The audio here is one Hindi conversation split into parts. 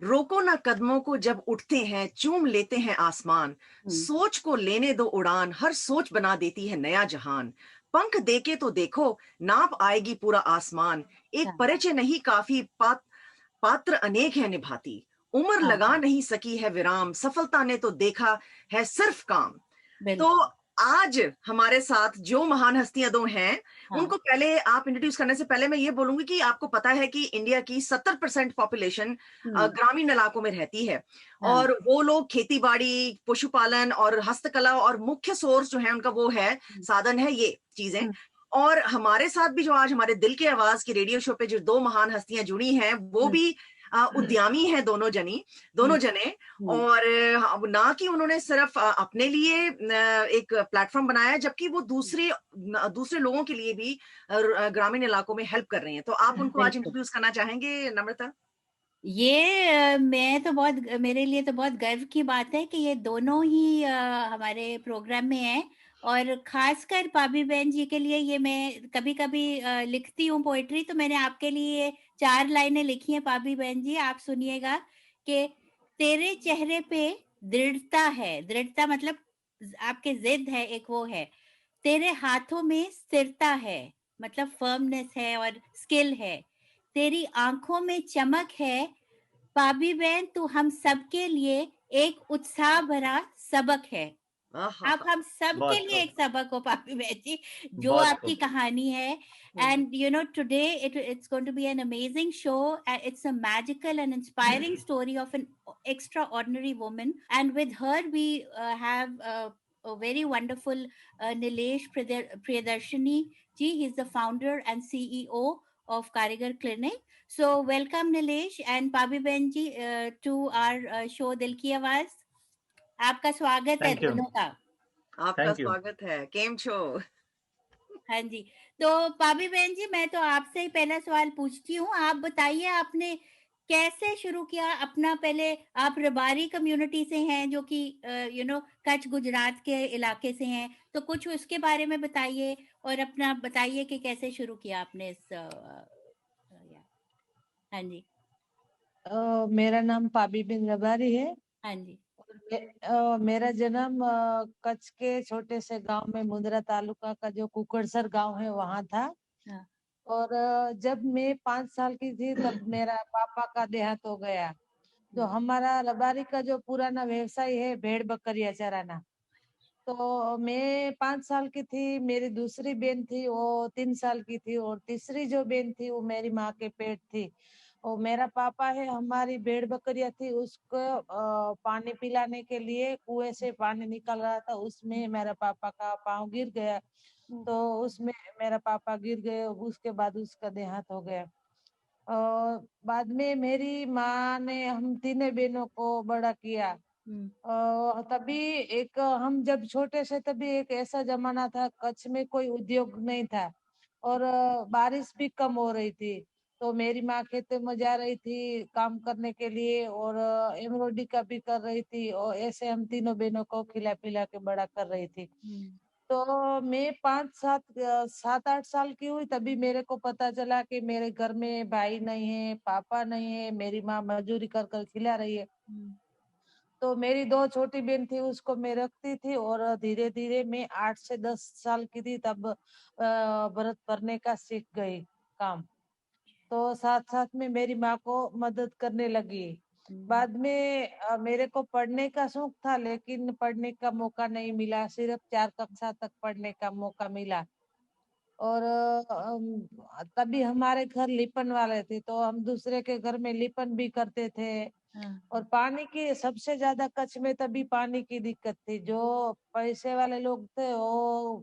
रोको ना कदमों को जब उठते हैं, चूम लेते हैं आसमान। हुँ, सोच को लेने दो उड़ान, हर सोच बना देती है नया जहान। पंख देके तो देखो, नाप आएगी पूरा आसमान। एक हाँ, परिचय नहीं काफी, पात्र अनेक है निभाती। उम्र हाँ, लगा नहीं सकी है विराम, सफलता ने तो देखा है सिर्फ काम। तो बिल्कुल, आज हमारे साथ जो महान हस्तियां दो हैं, हाँ, उनको पहले आप इंट्रोड्यूस करने से पहले मैं ये बोलूँगी कि आपको पता है कि इंडिया की 70% पॉपुलेशन हुँ, ग्रामीण इलाकों में रहती है हाँ, और वो लोग खेती-बाड़ी, पशुपालन और हस्तकला और मुख्य सोर्स जो है उनका वो है, हुँ, साधन है ये चीज़ें। हुँ, और हमारे साथ भी जो आज हमारे दिल की आवाज़ के रेडियो शो पे जो 2 महान हस्तियाँ जुड़ी हैं, वो हुँ, भी उद्यमी हैं दोनों हुँ, जने। हुँ, और अब ना कि उन्होंने सिर्फ अपने लिए एक प्लेटफ़ॉर्म बनाया है, जबकि वो दूसरे लोगों के लिए भी ग्रामीण इलाकों में हेल्प कर रही हैं। तो आप उनको आज बिल्कुल। इंट्रोड्यूस करना चाहेंगे नम्रता? मैं तो बहुत मेरे लिए तो बहुत गर्व की बात है कि ये दोनों ही हमारे प्रोग्राम में हैं और ख़ासकर पाबी बहन जी के लिए ये मैं कभी-कभी लिखती हूँ पोएट्री तो मैंने आपके लिए 4 लाइनें लिखी हैं पाबी बहन जी, आप सुनिएगा कि तेरे चेहरे पे दृढ़ता है, दृढ़ता मतलब आपके ज़िद है, एक वो है। तेरे हाथों में स्थिरता है, मतलब फ़र्मनेस है और स्किल है। तेरी आँखों में चमक है, भाभी बहन तू हम सबके लिए एक उत्साह भरा सबक है। आप आहाहा! हम सब के बहुत लिए खूब, एक सबक हो पापी बहन जी, जो बहुत आपकी खूब। कहानी है। हुँ, हुँ। And today it's going to be an amazing show and it's a magical and inspiring story of an extraordinary woman, and with her we have a very wonderful Nilesh Priyadarshini ji. He's the founder and CEO of Karigar Clinic. So welcome Nilesh and Pabi Benji to our show Dil Ki Awaaz. आपका स्वागत है थैंक यू, दोनों का। आपका थैंक यू। स्वागत है। केम छो? हाँ जी, तो पाबी बहन जी मैं तो आपसे ही पहला सवाल पूछती हूँ। आप बताइए आपने कैसे शुरू किया अपना पहले आप रबारी कम्युनिटी से हैं जो कि कच्छ गुजरात के इलाके से हैं, तो कुछ उसके बारे में बताइए और अपना बताइए कि कैसे शुरू किया आपने इस या हाँ जी, मेरा नाम पाबी बिन रबारी है हाँ जी। और मेरा जन्म कच्छ के छोटे से गांव में मुंद्रा तालुका का जो कुकड़सर गांव है वहां था। हाँ, और जब मैं 5 साल की थी तब मेरा पापा का देहांत हो गया। तो हुँ, हमारा रबारी का जो पुराना व्यवसाय है भेड़ बकरियां चराना। तो मैं 5 साल की थी, मेरी दूसरी बहन थी वो 3 साल की थी और तीसरी जो बहन थी वो मेरी माँ के पेट थी। और मेरा पापा है, हमारी भेड़ बकरियां थी उसको पानी पिलाने के लिए कुएं से पानी निकल रहा था, उसमें मेरा पापा का पाँव गिर गया। हुँ, तो उसमें मेरा पापा गिर गए, उसके बाद उसका देहांत हो गया। और बाद में मेरी माँ ने हम तीनों बहनों को बड़ा किया। हुँ, तभी एक हम जब छोटे से तभी एक ऐसा जमाना था, कच्छ में कोई उद्योग नहीं था और बारिश भी कम हो रही थी। तो मेरी माँ खेतों में जा रही थी काम करने के लिए और एम्ब्रॉयडरी का भी कर रही थी और ऐसे हम तीनों बहनों को खिला पिला के बड़ा कर रही थी। हुँ, तो मैं 7-8 साल की हुई तभी मेरे को पता चला कि मेरे घर में भाई नहीं है, पापा नहीं है, मेरी माँ मजदूरी कर कर खिला रही है। हुँ, तो मेरी 2 छोटी बहन थी उसको मैं रखती थी और धीरे-धीरे मैं 8 से 10 साल की थी तब व्रत करने का सीख गई काम। तो साथ-साथ में मेरी माँ को मदद करने लगी। हुँ, बाद में मेरे को पढ़ने का शौक था लेकिन पढ़ने का मौका नहीं मिला, सिर्फ 4 कक्षा तक पढ़ने का मौका मिला। और तभी हमारे घर लिपन वाले थे तो हम दूसरे के घर में लिपन भी करते थे। हाँ, और पानी की सबसे ज्यादा कच्छ में तभी पानी की दिक्कत थी। जो पैसे वाले लोग थे वो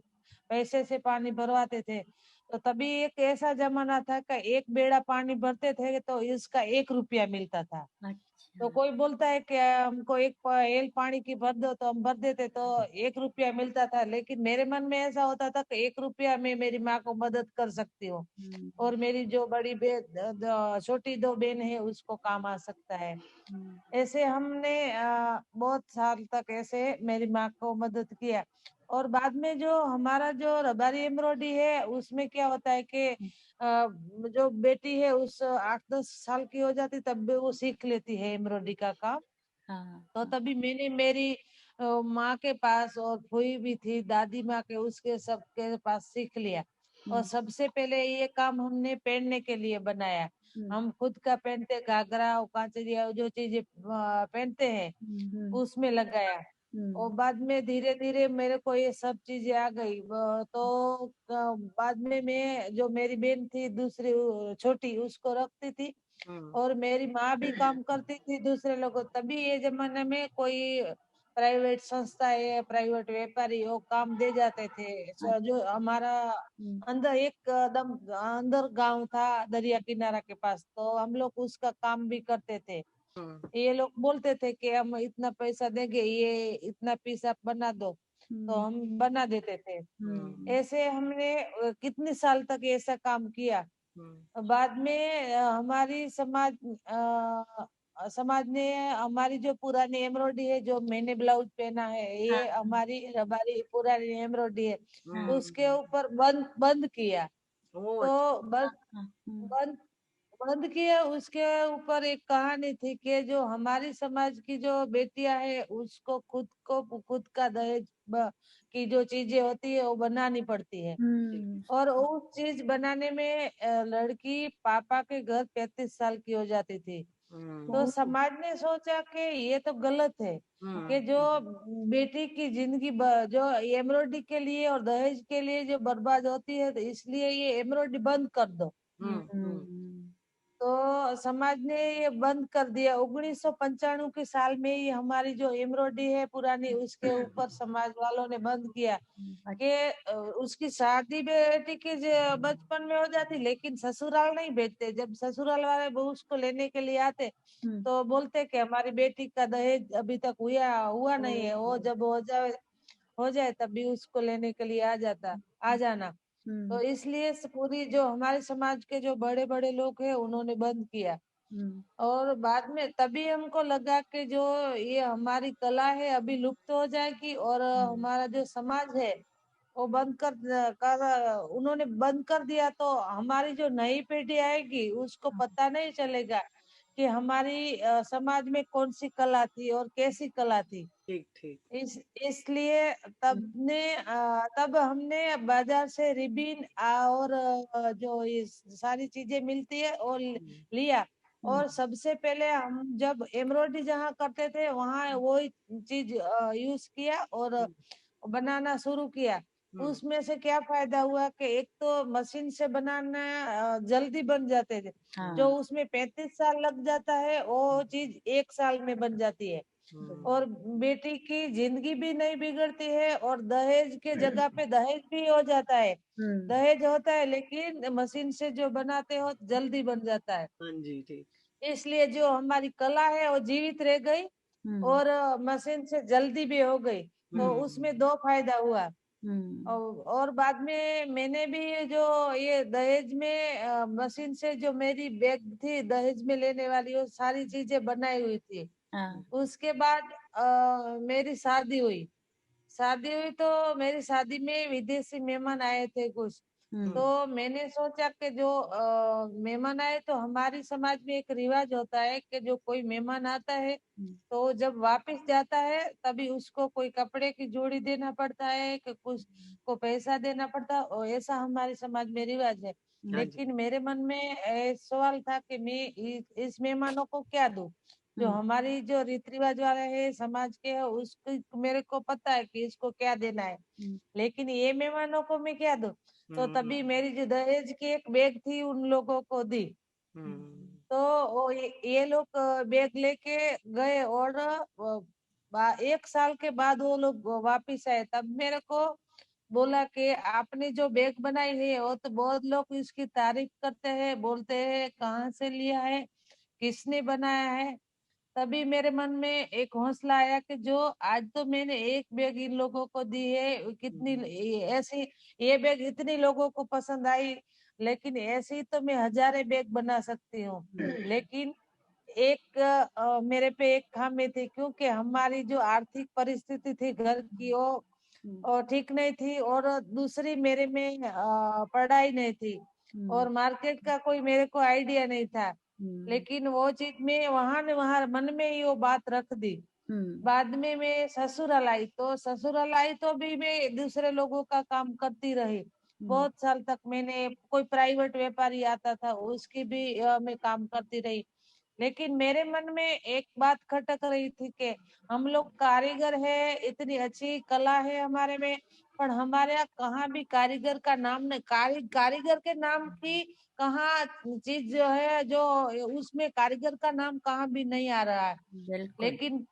पैसे से पानी भरवाते थे। तो तभी एक ऐसा जमाना था कि एक बेड़ा पानी भरते थे तो इसका 1 रुपया मिलता था। तो अच्छा। कोई बोलता है कि हमको एक पानी की भर दो तो हम भर देते तो 1 रुपया मिलता था। लेकिन मेरे मन में ऐसा होता था कि 1 रुपया में मेरी माँ को मदद कर सकती हूँ हुँ, और मेरी जो बड़ी छोटी 2 बहन है उसको काम आ सकता है। हुँ, ऐसे हमने बहुत साल तक ऐसे मेरी माँ को मदद किया। और बाद में जो हमारा जो रबारी एम्ब्रॉयडरी है उसमें क्या होता है कि जो बेटी है उस 8-10 साल की हो जाती तब भी वो सीख लेती है एम्ब्रॉयडरी का काम। हाँ तो तभी मैंने मेरी माँ के पास और फूई भी थी, दादी माँ के, उसके सबके पास सीख लिया। और सबसे पहले ये काम हमने पहनने के लिए बनाया। हम खुद का पहनते, घाघरा और कांचरिया जो चीजें पहनते हैं उसमें लगाया। और बाद में धीरे धीरे मेरे को ये सब चीजें आ गई। तो बाद में मैं, जो मेरी बहन थी दूसरी छोटी, उसको रखती थी और मेरी माँ भी काम करती थी दूसरे लोगों। तभी ये जमाने में कोई प्राइवेट संस्था या प्राइवेट व्यापारी वो काम दे जाते थे। जो हमारा अंदर एकदम अंदर गांव था दरिया किनारा के पास, तो हम लोग उसका काम भी करते थे। ये लोग बोलते थे कि हम इतना पैसा देंगे, ये इतना पीस आप बना दो, तो हम बना देते थे। ऐसे हमने कितने साल तक ऐसा काम किया। बाद में हमारी समाज ने हमारी जो पुरानी एम्ब्रॉयडरी है, जो मैंने ब्लाउज पहना है, ये हमारी हमारी पुरानी एम्ब्रॉयडरी है, उसके ऊपर बंद बंद किया। तो बंद बंद किया। उसके ऊपर एक कहानी थी कि जो हमारी समाज की जो बेटियां है उसको खुद का दहेज की जो चीजें होती है वो बनानी पड़ती है। और उस चीज बनाने में लड़की पापा के घर 35 साल की हो जाती थी। तो समाज ने सोचा कि ये तो गलत है कि जो बेटी की जिंदगी जो एम्ब्रॉयडरी के लिए और दहेज के लिए जो बर्बाद होती है, तो इसलिए ये एम्ब्रॉयडरी बंद कर दो। तो समाज ने ये बंद कर दिया। 1995 के साल में ही हमारी जो एम्ब्रॉयडरी है पुरानी, उसके ऊपर समाज वालों ने बंद किया कि उसकी शादी बेटी के बचपन में हो जाती, लेकिन ससुराल नहीं भेजते। जब ससुराल वाले बहू उसको लेने के लिए आते तो बोलते कि हमारी बेटी का दहेज अभी तक हुआ नहीं है, वो जब हो जाए तभी उसको लेने के लिए आ जाना। तो इसलिए पूरी जो हमारे समाज के जो बड़े बड़े लोग हैं उन्होंने बंद किया। और बाद में तभी हमको लगा कि जो ये हमारी कला है अभी लुप्त हो जाएगी, और हमारा जो समाज है वो उन्होंने बंद कर दिया, तो हमारी जो नई पीढ़ी आएगी उसको पता नहीं चलेगा कि हमारी समाज में कौन सी कला थी और कैसी कला थी। ठीक ठीक। इसलिए तब हमने बाजार से रिबिन और जो ये सारी चीजें मिलती है और लिया। और सबसे पहले हम जब एम्ब्रॉयडरी जहाँ करते थे वहाँ वो चीज यूज किया और बनाना शुरू किया। उसमें से क्या फायदा हुआ कि एक तो मशीन से बनाना जल्दी बन जाते थे। जो उसमें 35 साल लग जाता है वो चीज 1 साल में बन जाती है। और बेटी की जिंदगी भी नहीं बिगड़ती है, और दहेज के जगह पे दहेज भी हो जाता है। दहेज होता है लेकिन मशीन से जो बनाते हो जल्दी बन जाता है। हाँ जी, ठीक। इसलिए जो हमारी कला है वो जीवित रह गई और मशीन से जल्दी भी हो गई। तो उसमें 2 फायदा हुआ। और बाद में मैंने भी जो ये दहेज में मशीन से जो मेरी बैग थी दहेज में लेने वाली, वो सारी चीजें बनाई हुई थी। उसके बाद मेरी शादी हुई तो मेरी शादी में विदेशी मेहमान आए थे कुछ। तो मैंने सोचा कि जो मेहमान आए, तो हमारी समाज में एक रिवाज होता है कि जो कोई मेहमान आता है तो जब वापस जाता है तभी उसको कोई कपड़े की जोड़ी देना पड़ता है कि कुछ को पैसा देना पड़ता है, और ऐसा हमारे समाज में रिवाज है। लेकिन मेरे मन में सवाल था कि मैं इस मेहमानों को क्या दूं। जो हमारी जो रीति रिवाज वाले है समाज के है उसको मेरे को पता है कि इसको क्या देना है, लेकिन ये मेहमानों को मैं क्या दूं। तो तभी मेरी जो दहेज की एक बैग थी उन लोगों को दी। तो ये लोग बैग लेके गए और 1 साल के बाद वो लोग वापिस आए। तब मेरे को बोला कि आपने जो बैग बनाई है वो तो बहुत लोग इसकी तारीफ करते हैं, बोलते हैं कहाँ से लिया है, किसने बनाया है। तभी मेरे मन में एक हौसला आया कि जो आज तो मैंने एक बैग इन लोगों को दी है, कितनी ऐसी ये बैग इतनी लोगों को पसंद आई, लेकिन ऐसे ही तो मैं हजारे बैग बना सकती हूँ। लेकिन एक मेरे पे एक खामी थी, क्योंकि हमारी जो आर्थिक परिस्थिति थी घर की वो और ठीक नहीं थी, और दूसरी मेरे में पढ़ाई नहीं थी, और मार्केट का कोई मेरे को आइडिया नहीं था। लेकिन वो चीज में वहां मन में ही वो बात रख दी। बाद में मैं ससुराल आई, तो ससुराल आई तो भी मैं दूसरे लोगों का काम करती रही। बहुत साल तक मैंने, कोई प्राइवेट व्यापारी आता था उसकी भी मैं काम करती रही। लेकिन मेरे मन में एक बात खटक रही थी कि हम लोग कारीगर है, इतनी अच्छी कला है हमारे में, पर हमारे यहाँ कहाँ भी कारीगर का नाम नहीं, कारीगर के नाम की कहाँ चीज जो है, जो उसमें कारीगर का नाम कहाँ भी नहीं आ रहा है। बिल्कुल। लेकिन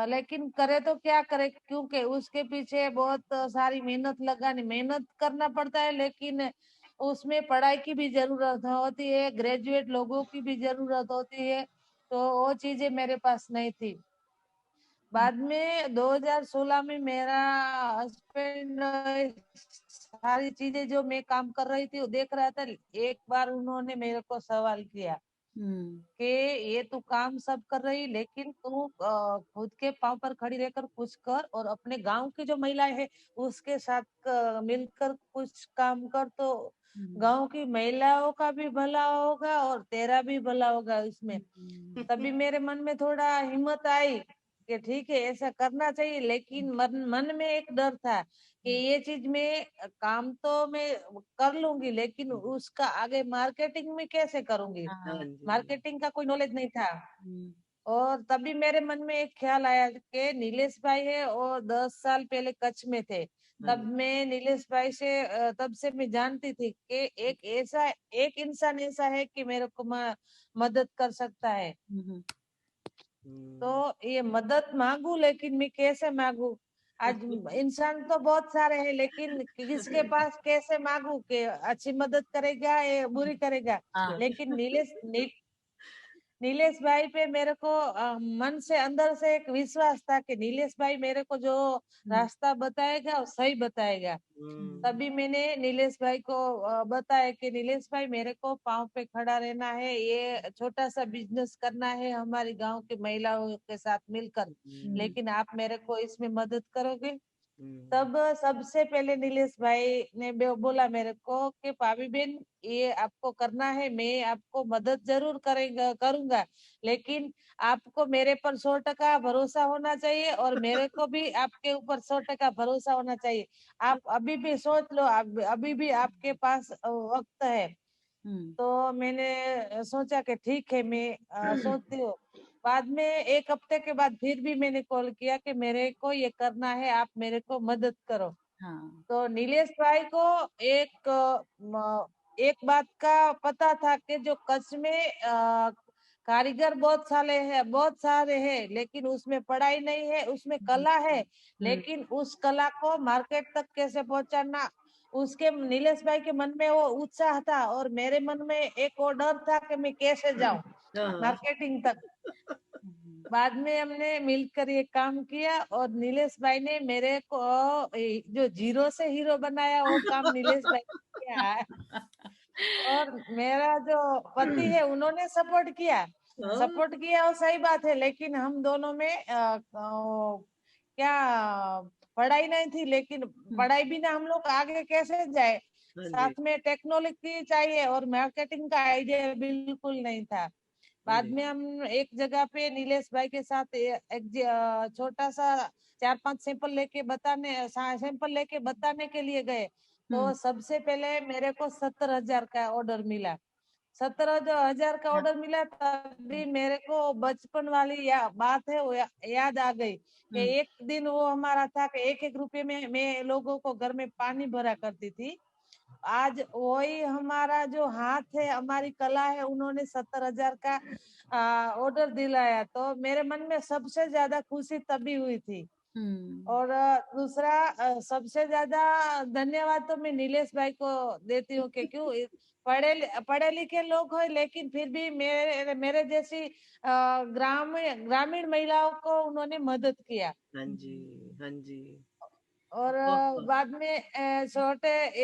लेकिन करे तो क्या करे, क्योंकि उसके पीछे बहुत सारी मेहनत करना पड़ता है। लेकिन उसमें पढ़ाई की भी जरूरत होती है, ग्रेजुएट लोगों की भी जरूरत होती है, तो वो चीजें मेरे पास नहीं थी। बाद में 2016 में मेरा हस्बैंड सारी चीजें जो मैं काम कर रही थी वो देख रहा था। एक बार उन्होंने मेरे को सवाल किया कि ये तू काम सब कर रही, लेकिन तू खुद के पांव पर खड़ी रहकर कुछ कर, और अपने गांव की जो महिलाएं है उसके साथ मिलकर कुछ काम कर, तो गांव की महिलाओं का भी भला होगा और तेरा भी भला होगा इसमें। तभी मेरे मन में थोड़ा हिम्मत आई कि ठीक है, ऐसा करना चाहिए। लेकिन मन में एक डर था कि ये चीज में काम तो मैं कर लूंगी, लेकिन उसका आगे मार्केटिंग में कैसे करूंगी। हाँ जी। मार्केटिंग का कोई नॉलेज नहीं था। और तभी मेरे मन में एक ख्याल आया कि नीलेश भाई है, और 10 साल पहले कच्छ में थे। तब मैं नीलेश भाई से तब से मैं जानती थी कि एक इंसान ऐसा है कि मेरे को मदद कर सकता है। तो ये मदद मांगू, लेकिन मैं कैसे मांगू। आज इंसान तो बहुत सारे हैं, लेकिन किसके पास कैसे मांगू कि अच्छी मदद करेगा या बुरी करेगा। लेकिन नीलेश भाई पे मेरे को मन से अंदर से एक विश्वास था कि नीलेश भाई मेरे को जो रास्ता बताएगा वो सही बताएगा। तभी मैंने नीलेश भाई को बताया कि नीलेश भाई मेरे को पाँव पे खड़ा रहना है, ये छोटा सा बिजनेस करना है हमारी गांव की महिलाओं के साथ मिलकर, लेकिन आप मेरे को इसमें मदद करोगे। तब सबसे पहले नीलेश भाई ने बोला मेरे को कि भाभी बहन, ये आपको करना है, मैं आपको मदद जरूर करूंगा, लेकिन आपको मेरे पर 100% भरोसा होना चाहिए, और मेरे को भी आपके ऊपर 100% भरोसा होना चाहिए। आप अभी भी सोच लो, अभी भी आपके पास वक्त है। तो मैंने सोचा कि ठीक है, मैं सोचती हूँ। बाद में 1 हफ्ते के बाद फिर भी मैंने कॉल किया कि मेरे को ये करना है, आप मेरे को मदद करो। तो नीलेश भाई को एक बात का पता था कि जो कच्छ में कारीगर बहुत सारे हैं, लेकिन उसमें पढ़ाई नहीं है, उसमें कला है, लेकिन उस कला को मार्केट तक कैसे पहुंचाना, उसके नीलेश भाई के मन में वो उत्साह था, और मेरे मन में एक और डर था कि मैं कैसे जाऊं मार्केटिंग तक। बाद में हमने मिलकर ये काम किया, और नीलेश भाई ने मेरे को जो जीरो से हीरो बनाया, वो काम नीलेश भाई ने किया है। और मेरा जो पति है उन्होंने सपोर्ट किया, वो सही बात है, लेकिन हम दोनों में क्या पढ़ाई नहीं थी, लेकिन पढ़ाई बिना हम लोग आगे कैसे जाए। साथ में टेक्नोलॉजी चाहिए, और मार्केटिंग का आइडिया बिल्कुल नहीं था। बाद में हम एक जगह पे नीलेश भाई के साथ एक छोटा सा 4-5 सैंपल लेके बताने के लिए गए। तो सबसे पहले मेरे को 70,000 का ऑर्डर मिला। 70,000 का ऑर्डर मिला, तभी मेरे को बचपन वाली बात है वो याद आ गई कि एक दिन वो हमारा था कि 1-1 रुपए में मैं लोगों को घर में पानी भरा करती थी। आज वही हमारा जो हाथ है, हमारी कला है, उन्होंने 70,000 का ऑर्डर दिलाया, तो मेरे मन में सबसे ज्यादा खुशी तभी हुई थी। और दूसरा सबसे ज्यादा धन्यवाद तो मैं नीलेश भाई को देती हूँ कि क्यों पढ़े लिखे लोग हो, लेकिन फिर भी मेरे जैसी ग्रामीण महिलाओं को उन्होंने मदद किया। हाँ जी, हाँ जी। और बहुत बाद में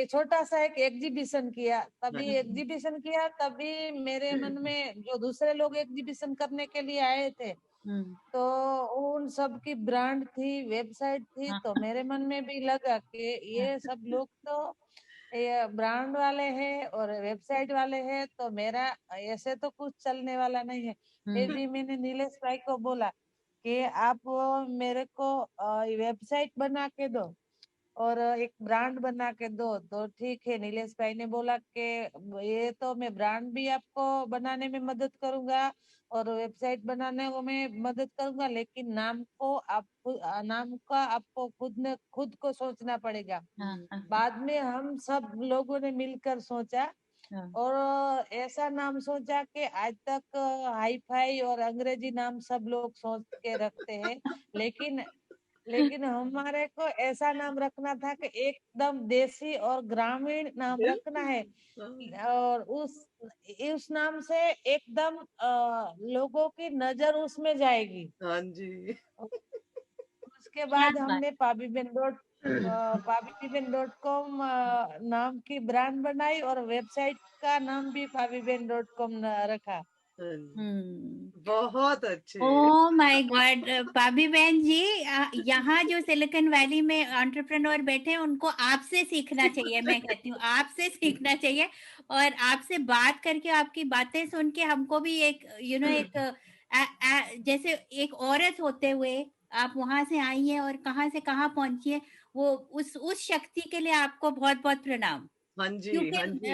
छोटा सा एक एग्जीबिशन किया। तभी हाँ। एग्जीबिशन किया, तभी मेरे मन में जो दूसरे लोग एग्जीबिशन करने के लिए आए थे, हम्म, तो उन सब की ब्रांड थी, वेबसाइट थी, हाँ, तो मेरे मन में भी लगा कि ये सब लोग तो ये ब्रांड वाले हैं और वेबसाइट वाले हैं, तो मेरा ऐसे तो कुछ चलने वाला नहीं है। फिर भी मैंने नीलेश भाई को बोला कि आप मेरे को वेबसाइट बना के दो और एक ब्रांड बना के दो। तो ठीक है, नीलेश भाई ने बोला कि ये तो मैं ब्रांड भी आपको बनाने में मदद करूंगा और वेबसाइट बनाने को मैं मदद करूंगा, लेकिन नाम का आपको खुद को सोचना पड़ेगा। हाँ, हाँ, बाद में हम सब लोगों ने मिलकर सोचा हाँ, और ऐसा नाम सोचा कि आज तक हाई फाई और अंग्रेजी नाम सब लोग सोच के रखते हैं, लेकिन लेकिन हमारे को ऐसा नाम रखना था कि एकदम देसी और ग्रामीण नाम रखना है। बिल्कुल। और उस नाम से एकदम लोगों की नजर उसमें जाएगी। हाँ जी। उसके क्या बाद बात। हमने pabiben.com नाम की ब्रांड बनाई और वेबसाइट का नाम भी pabiben.com रखा। हाँ जी। हम्म। बहुत अच्छे। ओ माय गॉड, भाभी बहन जी, यहाँ जो सिलिकॉन वैली में एंटरप्रेन्योर बैठे हैं उनको आपसे सीखना चाहिए। मैं कहती हूँ आपसे सीखना चाहिए। और आपसे बात करके, आपकी बातें सुन के हमको भी एक एक जैसे एक औरत होते हुए आप वहां से आई हैं और कहाँ से कहाँ पहुंची है, वो उस शक्ति के लिए आपको बहुत बहुत प्रणाम। हाँ जी, क्योंकि हाँ जी।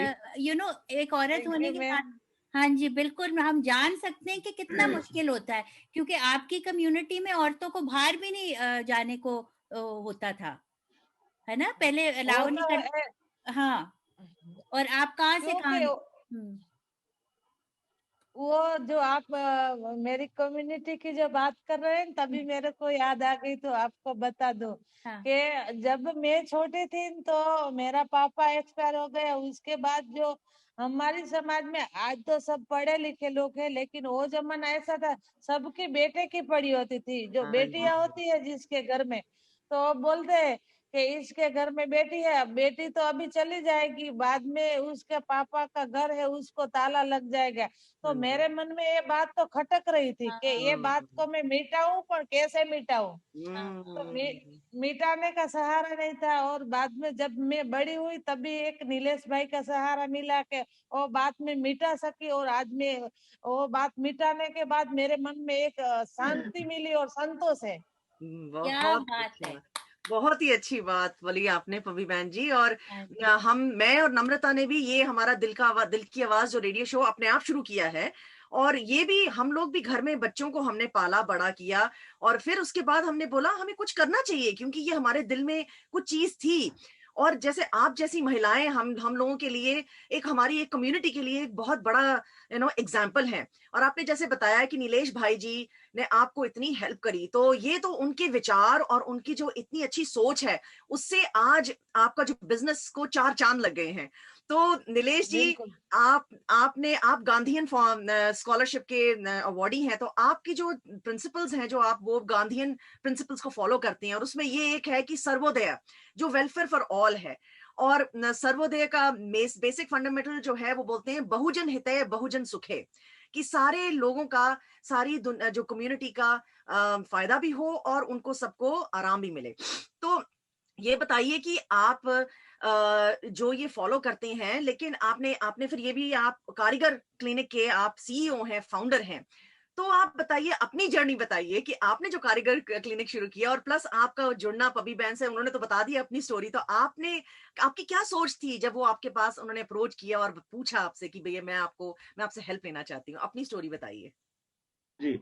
एक औरत थैंक होने यू के मैम। बाद, हाँ जी बिल्कुल, हम जान सकते हैं कि कितना मुश्किल होता है। क्योंकि आपकी कम्युनिटी में औरतों को बाहर भी नहीं जाने को होता था, है ना, पहले वो अलाउ नहीं तो कर। हाँ, और आप कहाँ से कहाँ क्योंकि हम्म, वो जो आप मेरी कम्युनिटी की जो बात कर रहे हैं, तभी मेरे को याद आ गई, तो आपको बता दो हाँ, कि जब मैं छोटी थी तो मेरा पापा एक्सपायर हो गए। उसके बाद जो हमारी समाज में, आज तो सब पढ़े लिखे लोग हैं, लेकिन वो जमाना ऐसा था, सबके बेटे की पड़ी होती थी। जो हाँ जी। बेटियां होती है जिसके घर में, तो वो बोलते हैं कि इसके घर में बेटी है, बेटी तो अभी चली जाएगी, बाद में उसके पापा का घर है, उसको ताला लग जाएगा। तो हाँ जी। मेरे मन में ये बात तो खटक रही थी कि हाँ, ये बात को मैं मिटाऊं, पर कैसे मिटाऊं। हाँ, तो हम्म। मिटाने का सहारा नहीं था। और बाद में जब मैं बड़ी हुई, तभी एक नीलेश भाई का सहारा मिला के वो बात में मिटा सकी। और आज में वो बात मिटाने के बाद मेरे मन में एक शांति मिली और संतोष है। क्या बहुत बात है। अच्छा। बहुत ही अच्छी बात बोली आपने पवी बहन जी। और हाँ, मैं और नम्रता ने भी ये हमारा दिल की आवाज जो रेडियो शो अपने आप शुरू किया है। और ये भी हम लोग भी घर में बच्चों को हमने पाला बड़ा किया। और फिर उसके बाद हमने बोला हमें कुछ करना चाहिए, क्योंकि ये हमारे दिल में कुछ चीज थी। और जैसे आप जैसी महिलाएं हम लोगों के लिए, एक हमारी एक कम्युनिटी के लिए एक बहुत बड़ा एग्जाम्पल है। और आपने जैसे बताया कि नीलेश भाई जी ने आपको इतनी हेल्प करी, तो ये तो उनके विचार और उनकी जो इतनी अच्छी सोच है, उससे आज आपका जो बिजनेस को चार चांद लग गए हैं। तो नीलेश जी, बिल्कुल। आप गांधीयन स्कॉलरशिप के अवार्डी हैं, तो आपकी जो प्रिंसिपल्स हैं, जो आप वो गांधीयन प्रिंसिपल्स को फॉलो करते हैं, और उसमें ये एक है कि सर्वोदय, जो वेलफेयर फॉर ऑल है। और सर्वोदय का बेसिक फंडामेंटल जो है वो बोलते हैं बहुजन हितैषी बहुजन सुखे, कि सारे लोगों का, जो कम्युनिटी का फायदा भी हो और उनको सबको आराम भी मिले। तो ये बताइए कि आप जो ये फॉलो करते हैं, लेकिन आपने आपने फिर ये भी, आप कारीगर क्लिनिक के आप सीईओ हैं, फाउंडर हैं। तो आप बताइए, अपनी जर्नी बताइए कि आपने जो कारीगर क्लिनिक शुरू किया, और प्लस आपका जुड़ना पबी बैंड से, उन्होंने तो बता दिया अपनी स्टोरी। तो आपकी क्या सोच थी जब वो आपके पास उन्होंने अप्रोच किया और पूछा आपसे कि भैया मैं आपसे हेल्प लेना चाहती हूँ? अपनी स्टोरी बताइए। जी,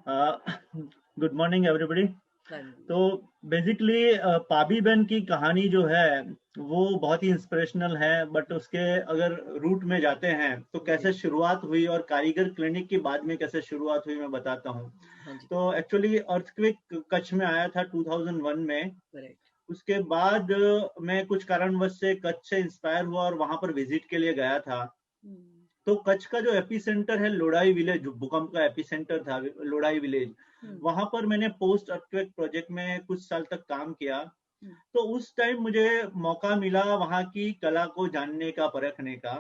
गुड मॉर्निंग एवरीबॉडी। हाँ जी। तो बेसिकली पाबी बहन की कहानी जो है वो बहुत ही इंस्पिरेशनल है, बट उसके अगर रूट में जाते हैं तो कैसे शुरुआत हुई और कारीगर क्लिनिक की बाद में कैसे शुरुआत हुई मैं बताता हूँ। हाँ जी। तो एक्चुअली अर्थक्वेक कच्छ में आया था 2001 में। करेक्ट। उसके बाद मैं कुछ कारणवश से कच्छ से इंस्पायर हुआ और वहां पर विजिट के लिए गया था। तो कच्छ का जो एपी सेंटर है लोड़ाई विलेज, भूकंप का एपी सेंटर था लोड़ाई विलेज, वहां पर मैंने पोस्ट अर्थक्वेक प्रोजेक्ट में कुछ साल तक काम किया। तो उस टाइम मुझे मौका मिला वहां की कला को जानने का, परखने का।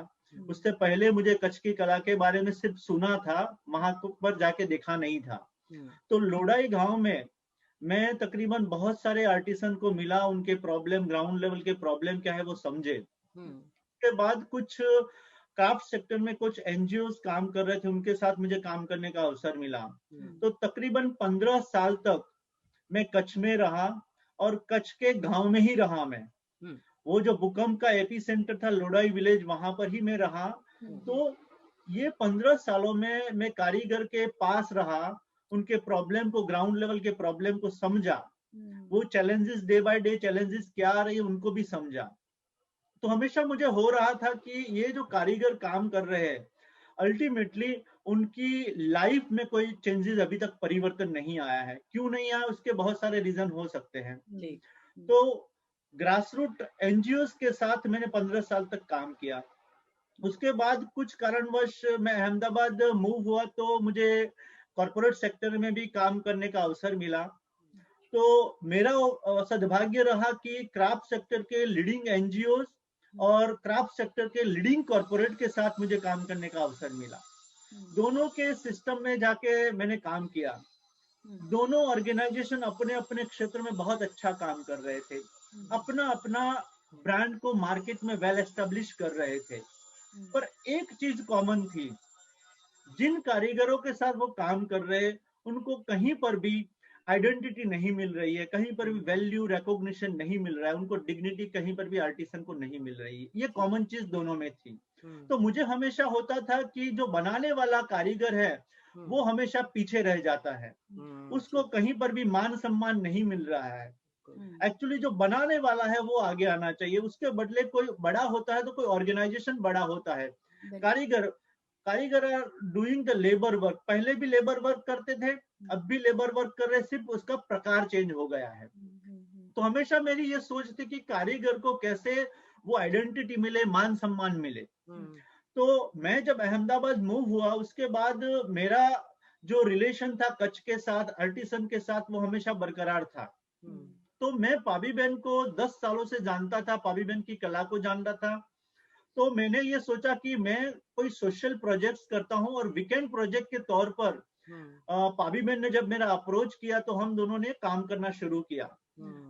उससे पहले मुझे कच्छ की कला के बारे में सिर्फ सुना था, वहां पर जाके देखा नहीं था। तो लोडाई गांव में मैं तकरीबन बहुत सारे आर्टिसन को मिला, उनके प्रॉब्लम, ग्राउंड लेवल के प्रॉब्लम क्या है वो समझे। उसके बाद कुछ क्राफ्ट सेक्टर में कुछ एनजीओ काम कर रहे थे, उनके साथ मुझे काम करने का अवसर मिला। तो तकरीबन 15 साल तक मैं कच्छ में रहा और कच्छ के गांव में ही रहा मैं। वो जो भूकंप का एपी सेंटर था लोडाई विलेज, वहां पर ही मैं रहा। तो ये 15 सालों में मैं कारीगर के पास रहा, उनके प्रॉब्लम को, ग्राउंड लेवल के प्रॉब्लम को समझा, वो challenges, day by day challenges क्या आ रही है उनको भी समझा। तो हमेशा मुझे हो रहा था कि ये जो कारीगर काम कर रहे हैं, अल्टीमेटली उनकी लाइफ में कोई चेंजेस अभी तक परिवर्तन नहीं आया है। क्यों नहीं आया, उसके बहुत सारे रीजन हो सकते हैं। तो ग्रासरूट एनजीओ के साथ मैंने 15 साल तक काम किया। उसके बाद कुछ कारणवश मैं अहमदाबाद मूव हुआ, तो मुझे कॉर्पोरेट सेक्टर में भी काम करने का अवसर मिला। तो मेरा सद्भाग्य रहा कि क्राफ्ट सेक्टर के लीडिंग एनजीओ और क्राफ्ट सेक्टर के लीडिंग कॉर्पोरेट के साथ मुझे काम करने का अवसर मिला। दोनों के सिस्टम में जाके मैंने काम किया। दोनों ऑर्गेनाइजेशन अपने अपने क्षेत्र में बहुत अच्छा काम कर रहे थे, अपना अपना ब्रांड को मार्केट में वेल एस्टेब्लिश कर रहे थे। पर एक चीज कॉमन थी, जिन कारीगरों के साथ वो काम कर रहे, उनको कहीं पर भी आइडेंटिटी नहीं मिल रही है, कहीं पर भी वैल्यू रिकॉग्निशन नहीं मिल रहा है, उनको डिग्निटी कहीं पर भी आर्टिसन को नहीं मिल रही है। ये कॉमन चीज दोनों में थी। तो मुझे हमेशा होता था कि जो बनाने वाला कारीगर है वो हमेशा पीछे रह जाता है, उसको कहीं पर भी मान सम्मान नहीं मिल रहा है। एक्चुअली जो बनाने वाला है वो आगे आना चाहिए, उसके बदले कोई बड़ा होता है तो कोई ऑर्गेनाइजेशन बड़ा होता है। Karigar are doing the labour work, पहले भी लेबर वर्क करते थे, अब भी लेबर वर्क कर रहे, सिर्फ उसका प्रकार चेंज हो गया है। तो हमेशा मेरी ये सोच थी कि कारीगर को कैसे वो आइडेंटिटी मिले, मान सम्मान मिले। तो मैं जब अहमदाबाद मूव हुआ, उसके बाद मेरा जो रिलेशन था कच्छ के साथ, आर्टिसन के साथ, वो हमेशा बरकरार था। तो मैं पाबी बहन को 10 सालों से जानता था, पाबी बहन की कला को जानता था। तो मैंने ये सोचा कि मैं कोई सोशल प्रोजेक्ट्स करता हूं, और वीकेंड प्रोजेक्ट के तौर पर पाबी बहन ने जब मेरा अप्रोच किया तो हम दोनों ने काम करना शुरू किया।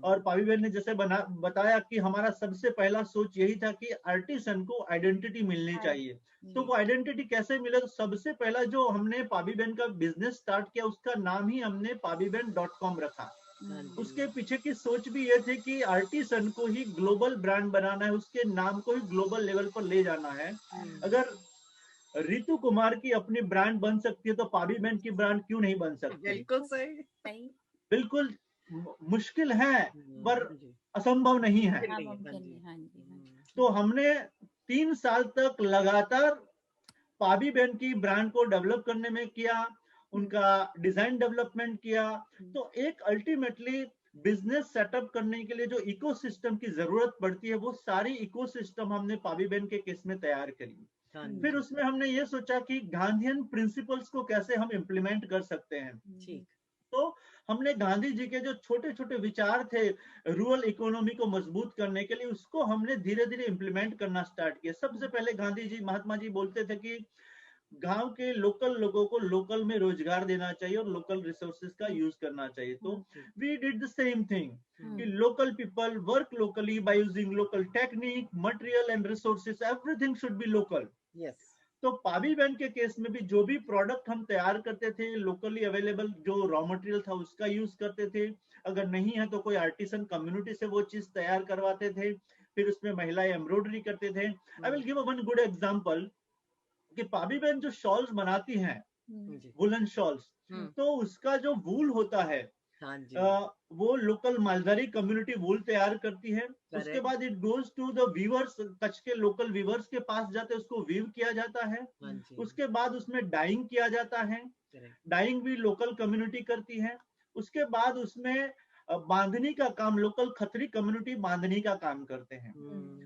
और पाबी बहन ने जैसे बताया कि हमारा सबसे पहला सोच यही था कि आर्टिसन को आइडेंटिटी मिलनी चाहिए। तो वो आइडेंटिटी कैसे मिले, तो सबसे पहला जो हमने पाबी बहन का बिजनेस स्टार्ट किया, उसका नाम ही हमने pabiben.com रखा। उसके पीछे की सोच भी ये थी कि आर्टिसन को ही ग्लोबल ब्रांड बनाना है, उसके नाम को ही ग्लोबल लेवल पर ले जाना है। अगर रितु कुमार की अपनी ब्रांड बन सकती है तो पाबी बहन की ब्रांड क्यों नहीं बन सकती? बिल्कुल सही, बिल्कुल मुश्किल है पर असंभव नहीं है। तो हमने 3 साल तक लगातार पाबी बहन की ब्रांड को डेवलप करने में किया, उनका डिजाइन डेवलपमेंट किया। तो एक अल्टीमेटली बिजनेस सेटअप करने के लिए जो इकोसिस्टम की जरूरत पड़ती है, वो सारी इकोसिस्टम हमने पाबी बहन के केस में तैयार करी। फिर उसमें हमने ये सोचा कि गांधीयन प्रिंसिपल्स को कैसे हम इम्प्लीमेंट कर सकते हैं। तो हमने गांधी जी के जो छोटे छोटे विचार थे रूरल इकोनॉमी को मजबूत करने के लिए, उसको हमने धीरे धीरे इम्प्लीमेंट करना स्टार्ट किया। सबसे पहले गांधी जी, महात्मा जी बोलते थे कि गांव के लोकल लोगों को लोकल में रोजगार देना चाहिए और लोकल रिसोर्सेज का यूज करना चाहिए। तो we did the same thing कि local people work locally by using local technique, material and resources, everything should be local. तो पाबी बहन के केस में भी जो भी प्रोडक्ट हम तैयार करते थे, लोकली अवेलेबल जो रॉ मटेरियल था उसका यूज करते थे। अगर नहीं है तो कोई आर्टिसन कम्युनिटी से वो चीज तैयार करवाते थे, फिर उसमें महिलाएं एम्ब्रॉयडरी करते थे। I will give one good example कि पाबी बहन जो शॉल्स बनाती हैं, वुलन शॉल्स, तो उसका जो वूल होता है, वो लोकल मालधारी कम्युनिटी वूल तैयार करती है। उसके बाद it goes to the weavers, Kutch के लोकल वीवर्स के पास जाते हैं, उसको वीव किया जाता है। उसके बाद उसमें डाइंग किया जाता है, डाइंग भी लोकल कम्युनिटी करती है। उसके बाद उसमें बांधनी का काम लोकल खत्री कम्युनिटी बांधनी का काम करते हैं।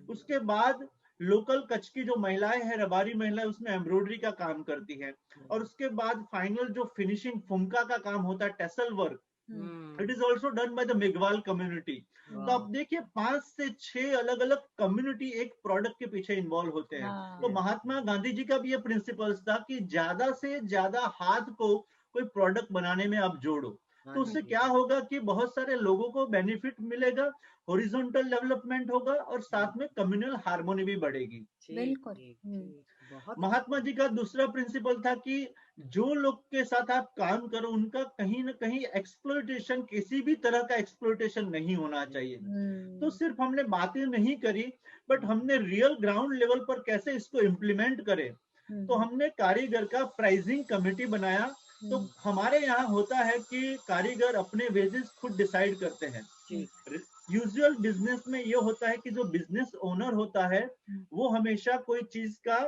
उसके बाद लोकल कच्छ की जो महिलाएं हैं, रबारी महिलाएं, उसमें एम्ब्रॉयडरी का काम करती है। और उसके बाद फाइनल जो फिनिशिंग फुमका का काम होता है, tassel work, it is also done by the Meghwal community. तो आप देखिए 5 से 6 अलग अलग कम्युनिटी एक प्रोडक्ट के पीछे इन्वॉल्व होते हैं। तो महात्मा गांधी जी का भी ये प्रिंसिपल्स था कि ज्यादा से ज्यादा हाथ को कोई प्रोडक्ट बनाने में आप जोड़ो, तो उससे क्या होगा कि बहुत सारे लोगों को बेनिफिट मिलेगा, हॉरिजॉन्टल डेवलपमेंट होगा और साथ में कम्युनल हार्मोनी भी बढ़ेगी। बिल्कुल। महात्मा जी का दूसरा प्रिंसिपल था कि जो लोग के साथ आप काम करो उनका कहीं ना कहीं एक्सप्लॉयटेशन, किसी भी तरह का एक्सप्लॉयटेशन नहीं होना चाहिए। तो सिर्फ हमने बातें नहीं करी, बट हमने रियल ग्राउंड लेवल पर कैसे इसको इम्प्लीमेंट करें। तो हमने कारीगर का प्राइसिंग कमेटी बनाया। तो हमारे यहाँ होता है कि कारीगर अपने वेजेस खुद डिसाइड करते हैं। यूजुअल बिजनेस में ये होता है कि जो बिजनेस ओनर होता है वो हमेशा कोई चीज का,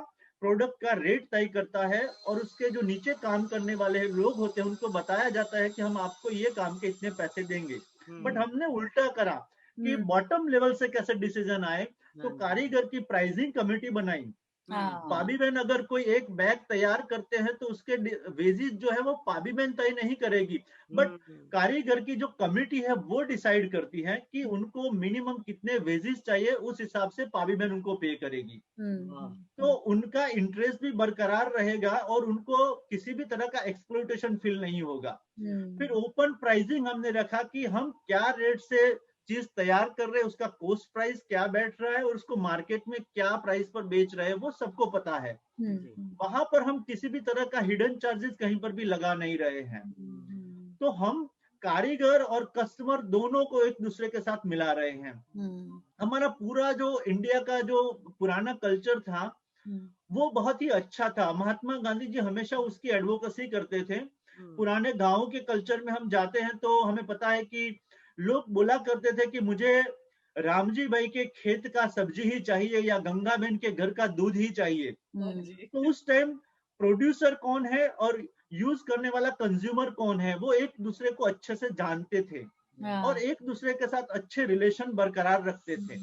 प्रोडक्ट का रेट तय करता है और उसके जो नीचे काम करने वाले लोग होते हैं उनको बताया जाता है कि हम आपको ये काम के इतने पैसे देंगे। बट हमने उल्टा करा कि बॉटम लेवल से कैसे डिसीजन आए। तो कारीगर की प्राइसिंग कमेटी बनाई। पाबी बहन अगर कोई एक बैग तैयार करते हैं तो उसके वेजिस जो है वो पाबी बहन तय नहीं करेगी, बट कारीगर की जो कमेटी है वो डिसाइड करती है कि उनको मिनिमम कितने वेजिस चाहिए, उस हिसाब से पाबी बहन उनको पे करेगी। तो उनका इंटरेस्ट भी बरकरार रहेगा और उनको किसी भी तरह का एक्सप्लॉयटेशन फील नहीं होगा। फिर ओपन प्राइसिंग हमने रखा कि हम क्या रेट से चीज तैयार कर रहे हैं, उसका कॉस्ट प्राइस क्या बैठ रहा है और उसको मार्केट में क्या प्राइस पर बेच रहे हैं वो सबको पता है। वहां पर हम किसी भी तरह का हिडन चार्जेस कहीं पर भी लगा नहीं रहे हैं। तो हम कारीगर और कस्टमर दोनों को एक दूसरे के साथ मिला रहे हैं। हमारा पूरा जो इंडिया का जो पुराना कल्चर था वो बहुत ही अच्छा था। महात्मा गांधी जी हमेशा उसकी एडवोकेसी करते थे। पुराने गांवों के कल्चर में हम जाते हैं तो हमें पता है कि लोग बोला करते थे कि मुझे रामजी भाई के खेत का सब्जी ही चाहिए या गंगा बहन के घर का दूध ही चाहिए। तो उस टाइम प्रोड्यूसर कौन है और यूज करने वाला कंज्यूमर कौन है वो एक दूसरे को अच्छे से जानते थे और एक दूसरे के साथ अच्छे रिलेशन बरकरार रखते थे।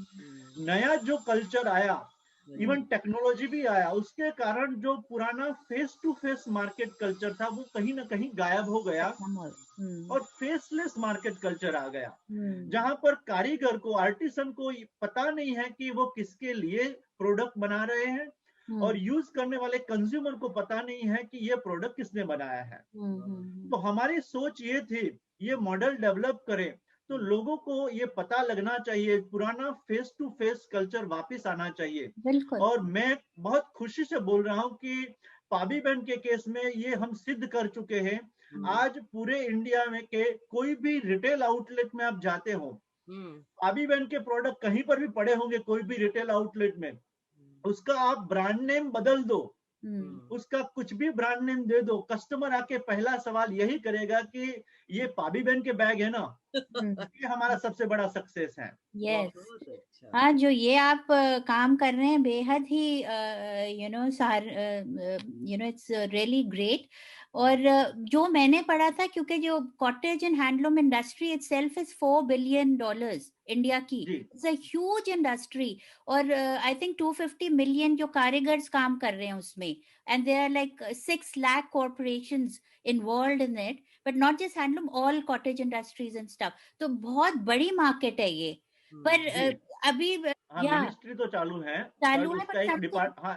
नया जो कल्चर आया, इवन टेक्नोलॉजी भी आया, उसके कारण जो पुराना face to face market culture था वो कहीं ना कहीं गायब हो गया और फेसलेस मार्केट कल्चर आ गया, जहां पर कारीगर को, आर्टिसन को पता नहीं है कि वो किसके लिए प्रोडक्ट बना रहे हैं और यूज करने वाले कंज्यूमर को पता नहीं है कि ये प्रोडक्ट किसने बनाया है। तो हमारी सोच ये थी, ये मॉडल डेवलप करें तो लोगों को ये पता लगना चाहिए, पुराना फेस टू फेस कल्चर वापस आना चाहिए। और मैं बहुत खुशी से बोल रहा हूँ कि पाबी बहन के केस में ये हम सिद्ध कर चुके हैं। आज पूरे इंडिया में के कोई भी रिटेल आउटलेट में आप जाते हो, पाबी बहन के प्रोडक्ट कहीं पर भी पड़े होंगे, कोई भी रिटेल आउटलेट में, उसका आप ब्रांड नेम बदल दो, उसका कुछ भी ब्रांड नेम दे दो, कस्टमर आके पहला सवाल यही करेगा कि ये पाबी बहन के बैग है ना। ये हमारा सबसे बड़ा सक्सेस है। यस हाँ, जो ये आप काम कर रहे हैं बेहद ही इट्स रियली ग्रेट। और जो मैंने पढ़ा था, क्योंकि जो cottage and handloom industry itself is $4 billion India की, इट्स अ ह्यूज इंडस्ट्री। और आई थिंक 250 मिलियन जो कारीगर्स काम कर रहे हैं उसमें, and there are like 6 lakh corporations involved in it, but not just handloom, all cottage industries and stuff. तो बहुत बड़ी मार्केट है ये। पर अभी मिनिस्ट्री तो चालू है उसका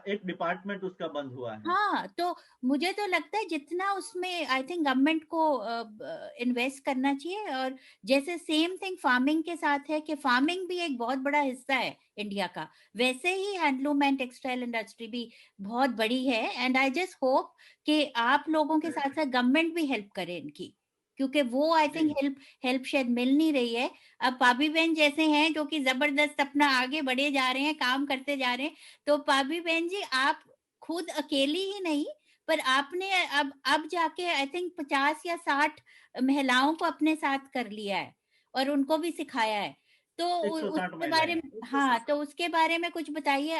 एक डिपार्टमेंट उसका बंद हुआ है। हाँ, तो मुझे तो लगता है जितना उसमें आई थिंक गवर्नमेंट को इन्वेस्ट करना चाहिए। और जैसे सेम थिंग फार्मिंग के साथ है कि फार्मिंग भी एक बहुत बड़ा हिस्सा है इंडिया का, वैसे ही हैंडलूम एंड टेक्सटाइल इंडस्ट्री भी बहुत बड़ी है। एंड आई जस्ट होप कि आप लोगों के साथ साथ गवर्नमेंट भी हेल्प करे इनकी, क्योंकि वो आई थिंक हेल्प शायद मिल नहीं रही है। अब पाबी बहन जैसे हैं जो कि जबरदस्त अपना आगे बढ़े जा रहे हैं, काम करते जा रहे हैं। तो पाबी बहन जी, आप खुद अकेली ही नहीं, पर आपने अब जाके आई थिंक 50 या 60 महिलाओं को अपने साथ कर लिया है और उनको भी सिखाया है। तो उसके बारे में, हाँ, तो उसके बारे में कुछ बताइए।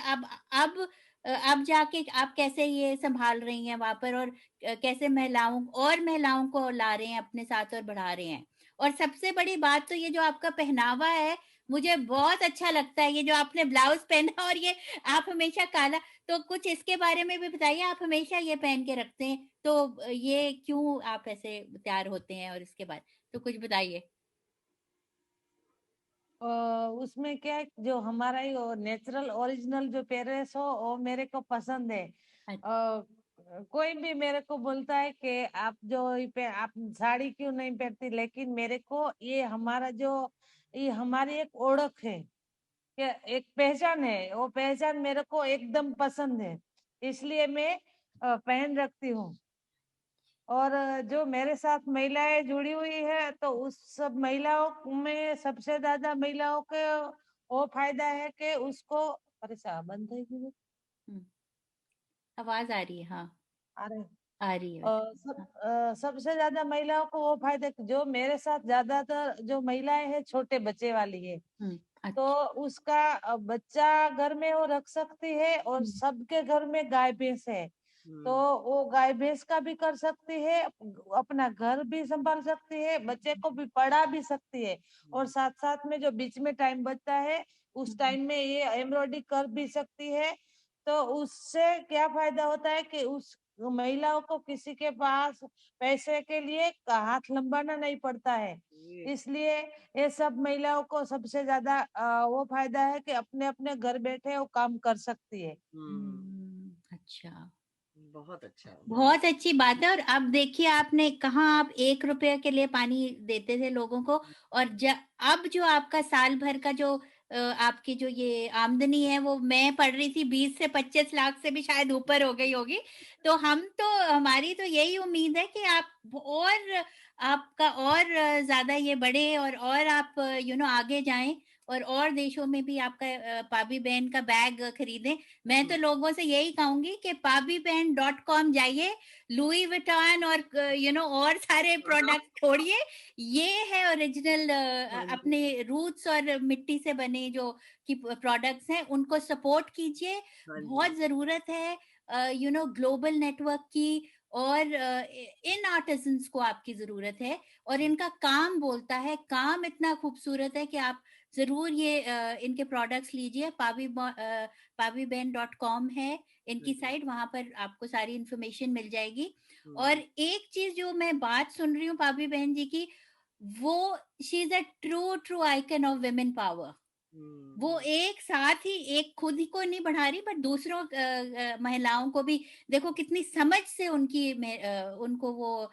अब जाके आप कैसे ये संभाल रही हैं वहां पर, और कैसे महिलाओं को ला रहे हैं अपने साथ और बढ़ा रहे हैं। और सबसे बड़ी बात तो ये जो आपका पहनावा है मुझे बहुत अच्छा लगता है ये जो आपने ब्लाउज पहना और ये आप हमेशा काला, तो कुछ इसके बारे में भी बताइए। आप हमेशा ये पहन के रखते हैं, तो ये क्यों आप ऐसे तैयार होते हैं, और इसके बाद तो कुछ बताइए। उसमें क्या है, जो हमारा ये नेचुरल ओरिजिनल जो पेरेस हो वो मेरे को पसंद है। अच्छा। कोई भी मेरे को बोलता है कि आप जो आप साड़ी क्यों नहीं पहनती, लेकिन मेरे को ये हमारा जो ये हमारी एक ओळख है, कि एक पहचान है, वो पहचान मेरे को एकदम पसंद है, इसलिए मैं पहन रखती हूँ। और जो मेरे साथ महिलाएं जुड़ी हुई है, तो उस सब महिलाओं में सबसे ज्यादा महिलाओं के वो फायदा है कि उसको, अरे साहब बंद है क्यों? हम्म, आवाज आ रही है, हाँ आ रहे आ रही है वैसे। हाँ। सबसे ज्यादा महिलाओं को वो फायदा, जो मेरे साथ ज्यादातर जो महिलाएं हैं छोटे बच्चे वाली है, तो अच्छा। उसका बच्चा घर में वो रख सकती है, और सबके घर में गाय भैंस है, तो वो गाय भैंस का भी कर सकती है, अपना घर भी संभाल सकती है, बच्चे को भी पढ़ा भी सकती है, और साथ साथ में जो बीच में टाइम बचता है उस टाइम में ये एम्ब्रॉयडरी कर भी सकती है। तो उससे क्या फायदा होता है कि उस महिलाओं को किसी के पास पैसे के लिए हाथ लंबाना नहीं पड़ता है, इसलिए ये सब महिलाओं को सबसे ज्यादा वो फायदा है कि अपने अपने घर बैठे वो काम कर सकती है। अच्छा, बहुत अच्छा, बहुत अच्छी बात है। और अब देखिए, आपने कहा आप 1 रुपए के लिए पानी देते थे लोगों को, और अब जो आपका साल भर का जो आपकी जो ये आमदनी है, वो मैं पढ़ रही थी 20 से 25 लाख से भी शायद ऊपर हो गई होगी। तो हमारी तो यही उम्मीद है कि आप और आपका और ज्यादा ये बढ़े, और आप आगे जाएं, और देशों में भी आपका पाबी बहन का बैग खरीदें। मैं तो लोगों से यही कहूंगी कि pabiband.com जाइए, लुई विटॉन और और सारे प्रोडक्ट छोड़िए। ये है ओरिजिनल, अपने रूट्स और मिट्टी से बने जो की प्रोडक्ट्स हैं, उनको सपोर्ट कीजिए। बहुत जरूरत है ग्लोबल नेटवर्क की, और इन आर्टिजन्स को आपकी जरूरत है, और इनका काम बोलता है, काम इतना खूबसूरत है कि आप जरूर ये इनके प्रोडक्ट्स लीजिए। pabiband.com है इनकी साइट, वहां पर आपको सारी इंफॉर्मेशन मिल जाएगी। और एक चीज जो मैं बात सुन रही हूँ पाबी बहन जी की, वो she is a true icon of women power. वो एक साथ ही एक खुद ही को नहीं बढ़ा रही, बट दूसरों महिलाओं को भी देखो कितनी समझ से उनको वो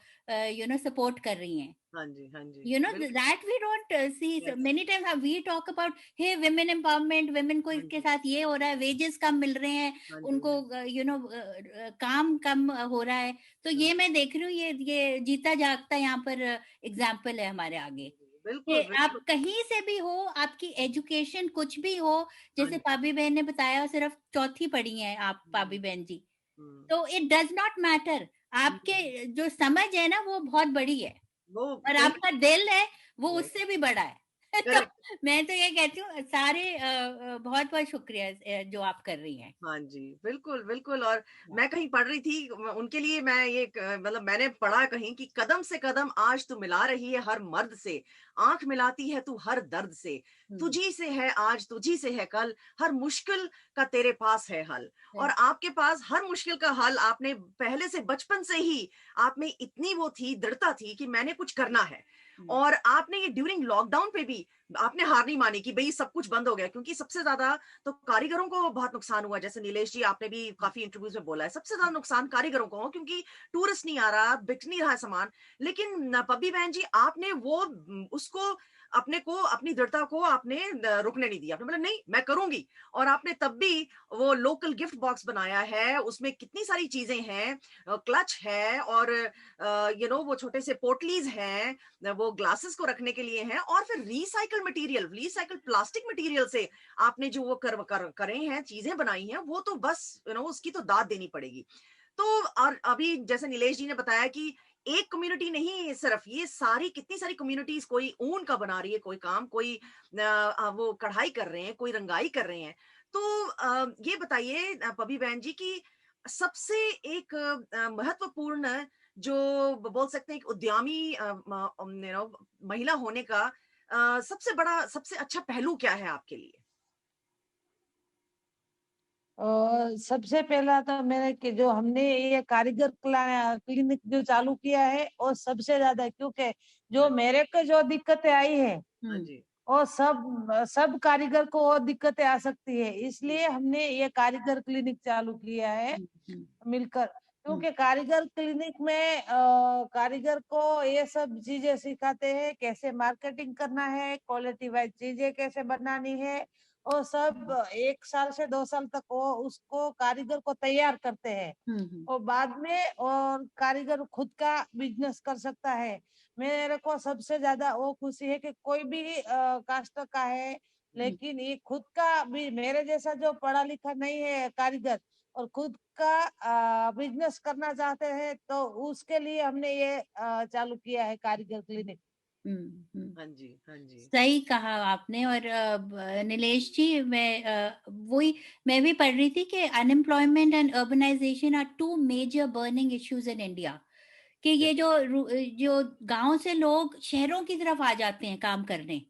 सपोर्ट कर रही हैं। हाँ जी, हाँ जी, that we don't see many times we talk about, hey women empowerment, women को इसके साथ ये हो रहा है, wages कम मिल रहे हैं, उनको काम कम हो रहा है। तो ये मैं देख रही हूँ, ये जीता जागता यहाँ पर एग्जाम्पल है हमारे आगे, कि आप कहीं से भी हो, आपकी एजुकेशन कुछ भी हो, जैसे पाबी बहन ने बताया सिर्फ चौथी पढ़ी है आप पाबी बहन जी, तो इट डज नॉट मैटर, आपके जो समझ है ना वो बहुत बड़ी है, और आपका दिल है वो उससे भी बड़ा है। तो मैं तो ये कहती हूँ, सारे बहुत बहुत शुक्रिया जो आप कर रही हैं। हाँ जी, बिल्कुल, बिल्कुल। और मैं कहीं पढ़ रही थी, उनके लिए मैं ये मतलब मैंने पढ़ा कहीं कि कदम से कदम आज तू मिला रही है हर मर्द से, आंख मिलाती है तू हर दर्द से, तुझी से है आज तुझी से है कल, हर मुश्किल का तेरे पास है हल। और आपके पास हर मुश्किल का हल, आपने पहले से बचपन से ही आप में इतनी वो थी, दृढ़ता थी कि मैंने कुछ करना है। और आपने ये ड्यूरिंग लॉकडाउन पे भी आपने हार नहीं मानी कि भाई सब कुछ बंद हो गया, क्योंकि सबसे ज्यादा तो कारीगरों को बहुत नुकसान हुआ। जैसे नीलेश जी, आपने भी काफी इंटरव्यूज में बोला है, सबसे ज्यादा नुकसान कारीगरों को हो, क्योंकि टूरिस्ट नहीं आ रहा, बिक नहीं रहा सामान। लेकिन पब्बी बहन जी, आपने वो उसको अपने को, अपनी दृढ़ता को आपने रुकने नहीं दिया। आपने बोला नहीं मैं करूंगी, और आपने तब भी वो लोकल गिफ्ट बॉक्स बनाया है, उसमें कितनी सारी चीजें हैं, क्लच है, और वो छोटे से पोटलीज हैं, वो ग्लासेस को रखने के लिए हैं, और फिर recycle material, recycle plastic material से आपने जो वो करे हैं, चीजें बनाई हैं, वो तो बस उसकी तो दाद देनी पड़ेगी। तो और अभी जैसे नीलेश जी ने बताया कि एक कम्युनिटी नहीं, सिर्फ ये सारी कितनी सारी कम्युनिटीज, कोई ऊन का बना रही है, कोई काम, कोई वो कढ़ाई कर रहे हैं, कोई रंगाई कर रहे हैं। तो ये बताइए पबी बहन जी की सबसे एक महत्वपूर्ण जो बोल सकते हैं एक उद्यमी महिला होने का सबसे बड़ा, सबसे अच्छा पहलू क्या है आपके लिए? और सबसे पहला तो मेरे कि जो हमने ये कारीगर क्लिनिक जो चालू किया है वो सबसे ज्यादा है, क्योंकि जो मेरे को जो दिक्कतें आई है हाँ जी। वो सब कारीगर को वो दिक्कतें आ सकती है, इसलिए हमने ये कारीगर क्लिनिक चालू किया है मिलकर। क्योंकि कारीगर क्लिनिक में कारीगर को ये सब चीजें सिखाते हैं, कैसे मार्केटिंग करना है, क्वालिटी वाइज चीजें कैसे बनानी है, और सब 1 साल से 2 साल तक वो उसको कारीगर को तैयार करते हैं, और बाद में और कारीगर खुद का बिजनेस कर सकता है। मेरे को सबसे ज्यादा वो खुशी है कि कोई भी कास्ट का है, लेकिन ये खुद का भी मेरे जैसा जो पढ़ा लिखा नहीं है कारीगर और खुद का बिजनेस करना चाहते हैं, तो उसके लिए हमने ये चालू किया है कारीगर क्लिनिक। हाँ जी, हाँ जी। सही कहा आपने। और नीलेश जी, मैं भी पढ़ रही थी कि unemployment and urbanisation are two major burning issues in India. कि ये जो गांव से लोग शहरों की तरफ आ जाते हैं काम करने,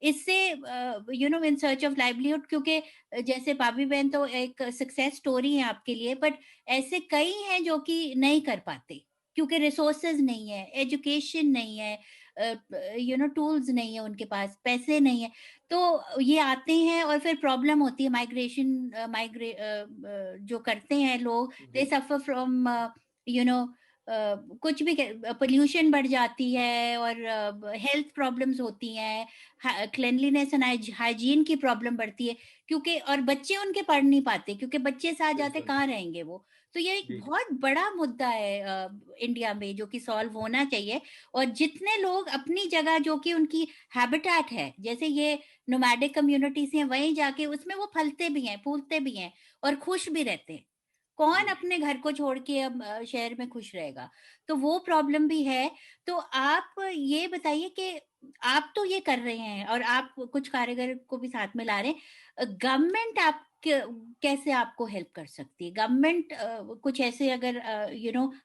इससे इन सर्च ऑफ लाइवलीहुड, क्योंकि जैसे भाभी बहन तो एक सक्सेस स्टोरी है आपके लिए, बट ऐसे कई हैं जो कि नहीं कर पाते क्योंकि रिसोर्सेज नहीं है, एजुकेशन नहीं है, टूल्स नहीं है उनके पास, पैसे नहीं है। तो ये आते हैं और फिर प्रॉब्लम होती है, जो करते हैं लोग, दे सफर फ्रॉम यू नो कुछ भी, पोल्यूशन बढ़ जाती है और हेल्थ प्रॉब्लम्स होती हैं, क्लेanलीनेस एंड हाइजीन की प्रॉब्लम बढ़ती है, क्योंकि और बच्चे उनके पढ़ नहीं पाते क्योंकि बच्चे साथ जाते कहाँ रहेंगे वो। तो ये एक बहुत बड़ा मुद्दा है इंडिया में जो कि सॉल्व होना चाहिए। और जितने लोग अपनी जगह जो कि उनकी हैबिटेट है, जैसे ये नोमैडिक कम्युनिटीज हैं, वहीं जाके उसमें वो फलते भी हैं, फूलते भी हैं और खुश भी रहते हैं। कौन अपने घर को छोड़ के अब शहर में खुश रहेगा? तो वो प्रॉब्लम भी है। तो आप ये बताइए कि आप तो ये कर रहे हैं और आप कुछ कारीगर को भी साथ में ला रहे हैं, गवर्नमेंट आप कैसे आपको हेल्प कर सकती है? गवर्नमेंट कुछ ऐसे, अगर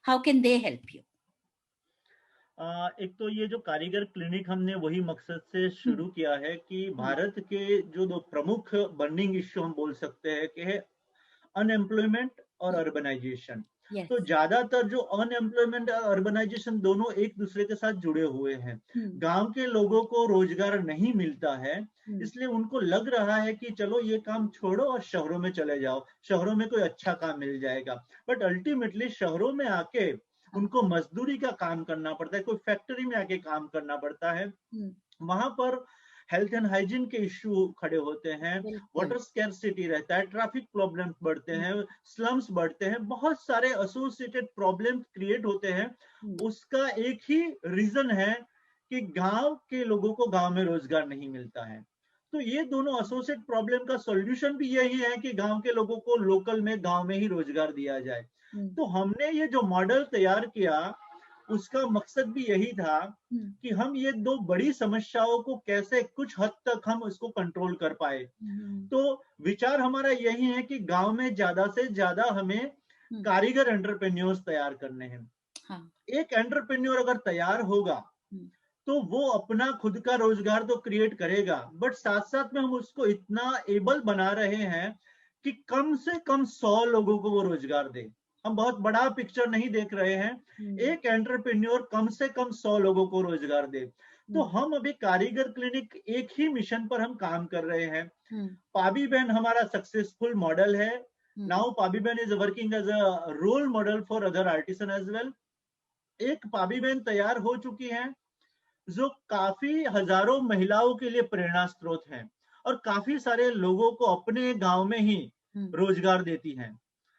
how can they help you? एक तो ये जो कारीगर क्लिनिक हमने वही मकसद से शुरू किया है कि भारत के जो दो प्रमुख बर्निंग इश्यू हम बोल सकते हैं कि है अनएम्प्लॉयमेंट और अर्बनाइजेशन। Yes. तो ज्यादातर जो अनएम्प्लॉयमेंट और अर्बनाइजेशन दोनों एक दूसरे के साथ जुड़े हुए हैं। गांव के लोगों को रोजगार नहीं मिलता है, इसलिए उनको लग रहा है कि चलो ये काम छोड़ो और शहरों में चले जाओ, शहरों में कोई अच्छा काम मिल जाएगा। बट अल्टीमेटली शहरों में आके उनको मजदूरी का काम करना पड़ता है, कोई फैक्ट्री में आके काम करना पड़ता है। वहां पर हेल्थ एंड हाइजीन के इश्यू खड़े होते हैं, वाटर स्कैर्सिटी रहता है, ट्रैफिक प्रॉब्लम्स बढ़ते हैं, स्लम्स बढ़ते हैं, बहुत सारे एसोसिएटेड प्रॉब्लम्स क्रिएट होते हैं। उसका एक ही रीजन है कि गांव के लोगों को गांव में रोजगार नहीं मिलता है। तो ये दोनों एसोसिएट प्रॉब्लम का सॉल्यूशन भी यही है कि गांव के लोगों को लोकल में गांव में ही रोजगार दिया जाए। तो हमने ये जो मॉडल तैयार किया उसका मकसद भी यही था कि हम ये दो बड़ी समस्याओं को कैसे कुछ हद तक हम इसको कंट्रोल कर पाए। तो विचार हमारा यही है कि गांव में ज्यादा से ज्यादा हमें कारीगर एंटरप्रेन्योर्स तैयार करने हैं। एक एंटरप्रेन्योर अगर तैयार होगा तो वो अपना खुद का रोजगार तो क्रिएट करेगा, बट साथ साथ में हम उसको इतना एबल बना रहे हैं कि कम से कम 100 लोगों को वो रोजगार दे। हम बहुत बड़ा पिक्चर नहीं देख रहे हैं, एक एंटरप्रेन्योर कम से कम 100 लोगों को रोजगार दे। तो हम अभी कारीगर क्लिनिक एक ही मिशन पर हम काम कर रहे हैं। पाबी बहन हमारा सक्सेसफुल मॉडल है। Now Pabi Ben is working as a role model for other artisan as well. एक पाबी बहन तैयार हो चुकी है जो काफी हजारों महिलाओं के लिए प्रेरणा स्रोत हैं और काफी सारे लोगों को अपने गांव में ही रोजगार देती हैं।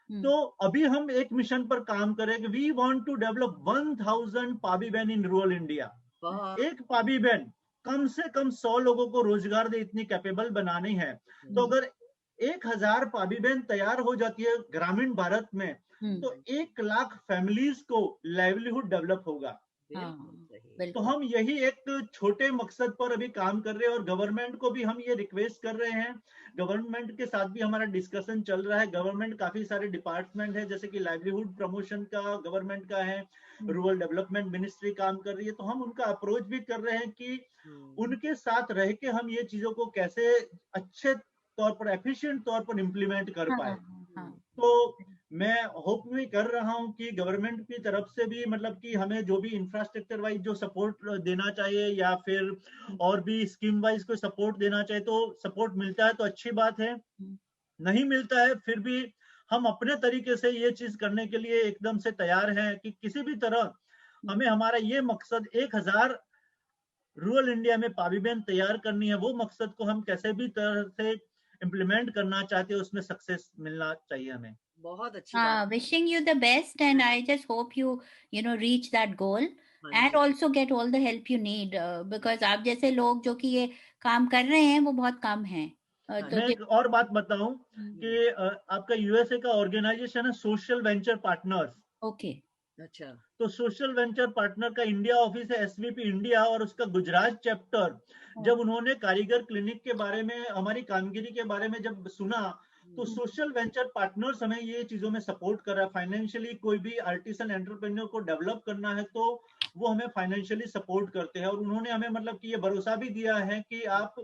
तो अभी हम एक मिशन पर काम करेंगे, वी वांट टू डेवलप 1000 पाबी बहन इन रूरल इंडिया। एक पाबी बहन कम से कम 100 लोगों को रोजगार दे, इतनी कैपेबल बनानी है। तो अगर 1000 पाबी बहन तैयार हो जाती है ग्रामीण भारत में, तो 1 लाख फैमिलीज को लाइवलीहुड डेवलप होगा। हाँ, सही। तो बिल्कुल। हम यही एक छोटे मकसद पर अभी काम कर रहे हैं और गवर्नमेंट को भी हम ये रिक्वेस्ट कर रहे हैं। गवर्नमेंट के साथ भी हमारा डिस्कशन चल रहा है। गवर्नमेंट काफी सारे डिपार्टमेंट है, जैसे कि लाइवलीहुड प्रमोशन का गवर्नमेंट का है, रूरल डेवलपमेंट मिनिस्ट्री काम कर रही है, तो हम उनका अप्रोच भी कर रहे हैं कि उनके साथ रह के हम ये चीजों को कैसे अच्छे तौर पर, एफिशिएंट तौर पर इम्प्लीमेंट कर हाँ, पाए। हाँ, तो मैं होप भी कर रहा हूं कि गवर्नमेंट की तरफ से भी मतलब कि हमें जो भी इंफ्रास्ट्रक्चर वाइज जो सपोर्ट देना चाहिए या फिर और भी स्कीम वाइज कोई सपोर्ट देना चाहिए, तो सपोर्ट मिलता है तो अच्छी बात है, नहीं मिलता है फिर भी हम अपने तरीके से ये चीज करने के लिए एकदम से तैयार हैं कि किसी भी तरह हमें हमारा ये मकसद 1000 रूरल इंडिया में पाबी बैंक तैयार करनी है, वो मकसद को हम कैसे भी तरह से इम्प्लीमेंट करना चाहते हैं, उसमें सक्सेस मिलना चाहिए हमें। बहुत अच्छी बात। wishing you the best, and I just hope you reach that goal हाँ and ji, also get all the help you need, because आप जैसे लोग जो कि ये काम कर रहे हैं वो बहुत कम हैं। तो मैं एक और बात बताऊं कि आपका यूएसए का ऑर्गेनाइजेशन है सोशल वेंचर पार्टनर्स। ओके, अच्छा, तो सोशल वेंचर पार्टनर का इंडिया ऑफिस है एसवीपी इंडिया, और उसका गुजरात चैप्टर जब उन्होंने कारीगर क्लिनिक के बारे में, हमारी कामगिरी के बारे में जब सुना, तो सोशल वेंचर पार्टनर्स हमें ये चीजों में सपोर्ट कर रहा है फाइनेंशियली। कोई भी आर्टिसन एंटरप्रेन्योर को डेवलप करना है तो वो हमें फाइनेंशियली सपोर्ट करते हैं, और उन्होंने हमें मतलब कि ये भरोसा भी दिया है कि आप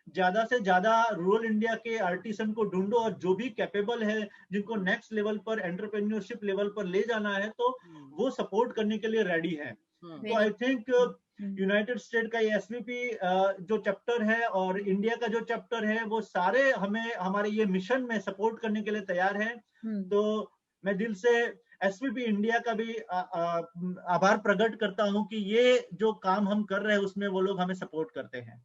ज्यादा से ज्यादा रूरल इंडिया के आर्टिसन को ढूंढो, और जो भी कैपेबल है, जिनको नेक्स्ट लेवल पर एंटरप्रेन्योरशिप लेवल पर ले जाना है, तो वो सपोर्ट करने के लिए रेडी है। तो आई थिंक यूनाइटेड स्टेट का ये एसवीपी जो चैप्टर है और इंडिया का जो चैप्टर है, वो सारे हमें हमारे ये मिशन में सपोर्ट करने के लिए तैयार है। तो मैं दिल से एसवीपी इंडिया का भी आभार प्रकट करता हूं कि ये जो काम हम कर रहे हैं उसमें वो लोग हमें सपोर्ट करते हैं।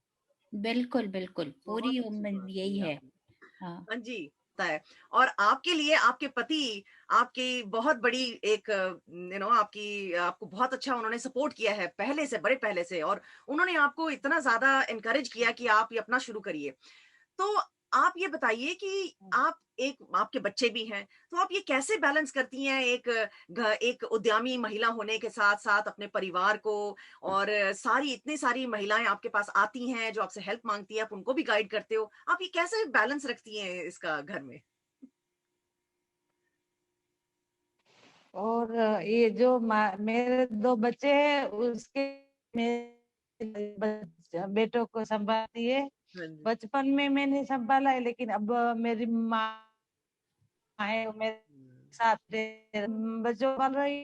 बिल्कुल बिल्कुल, बहुत पूरी अच्छी उम्मीद बात यही कही है। आपने। हाँ, हाँ जी, होता है। और आपके लिए आपके पति आपकी बहुत बड़ी एक आपकी आपको बहुत अच्छा उन्होंने सपोर्ट किया है पहले से, बड़े पहले से, और उन्होंने आपको इतना ज़्यादा एनकरेज किया कि आप ये अपना शुरू करिए। तो आप ये बताइए कि आप आपके बच्चे भी हैं, तो आप ये कैसे बैलेंस करती हैं एक उद्यमी महिला होने के साथ-साथ अपने परिवार को, और इतनी सारी महिलाएँ आपके पास आती हैं जो आपसे हेल्प माँगती हैं, आप उनको भी गाइड करते हो। आप ये कैसे बैलेंस रखती हैं इसका घर में? और ये जो मेरे 2 बच्चे हैं उसके मेरे बेटों को संभालती है। हाँ जी। बचपन में मैंने संभाला है, लेकिन अब मेरी माँ है वो मेरे साथ बच्चों को संभाल रही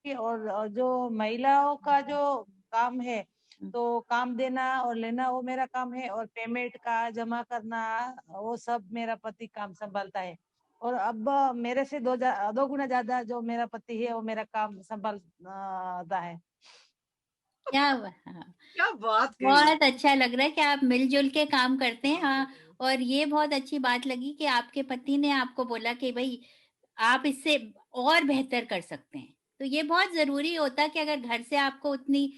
है। और जो महिलाओं का जो काम है, तो काम देना और लेना वो मेरा काम है, और पेमेंट का जमा करना वो सब मेरा पति काम संभालता है। और अब मेरे से 2 गुना ज्यादा जो मेरा पति है वो मेरा काम संभालता है। हाँ, क्या बात कही! बहुत अच्छा लग रहा है कि आप मिलजुल के काम करते हैं। हाँ, और ये बहुत अच्छी बात लगी कि आपके पति ने आपको बोला कि भाई आप इससे और बेहतर कर सकते हैं। तो ये बहुत ज़रूरी होता है कि अगर घर से आपको उतनी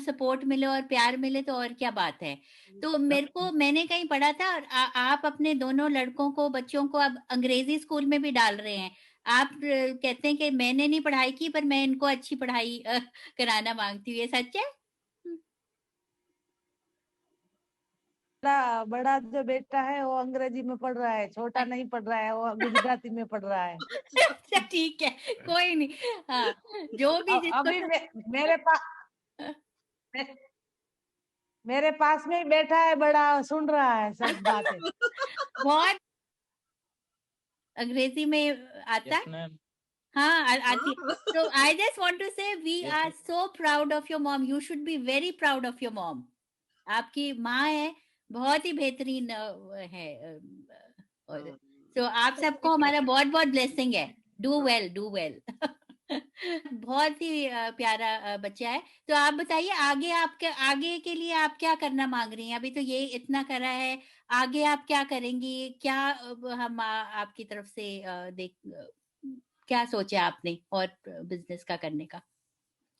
सपोर्ट मिले और प्यार मिले तो और क्या बात है। तो मैंने कहीं पढ़ा था, और आप अपने दोनों लड़कों को, बच्चों को अब अंग्रेजी स्कूल में भी डाल रहे हैं। आप कहते हैं कि मैंने नहीं पढ़ाई की पर मैं इनको अच्छी पढ़ाई कराना माँगती हूँ, ये सच है? बड़ा जो बेटा है वो अंग्रेजी में पढ़ रहा है, छोटा नहीं पढ़ रहा है, वो गुजराती में पढ़ रहा है। अच्छा, ठीक है, कोई नहीं। हाँ, जो भी जिसको अभी मेरे पास में ही बैठा है, बड़ा सुन रहा है सब बातें। बहुत अंग्रेजी में आता है। Yes ma'am. हाँ, आती है। हाँ। So I just want to say we Yes, are ma'am. so proud of your mom. You should be very proud of your mom. आपकी माँ है, बहुत ही बेहतरीन है। और तो आप सबको हमारा बहुत-बहुत ब्लेसिंग है। Do well, do well. बहुत ही प्यारा बच्चा है। तो आप बताइए, आगे के लिए आप क्या करना माँग रही हैं? अभी तो ये इतना करा है, आगे आप क्या करेंगी? क्या हम आपकी तरफ से क्या सोचा आपने और बिज़नेस का करने का?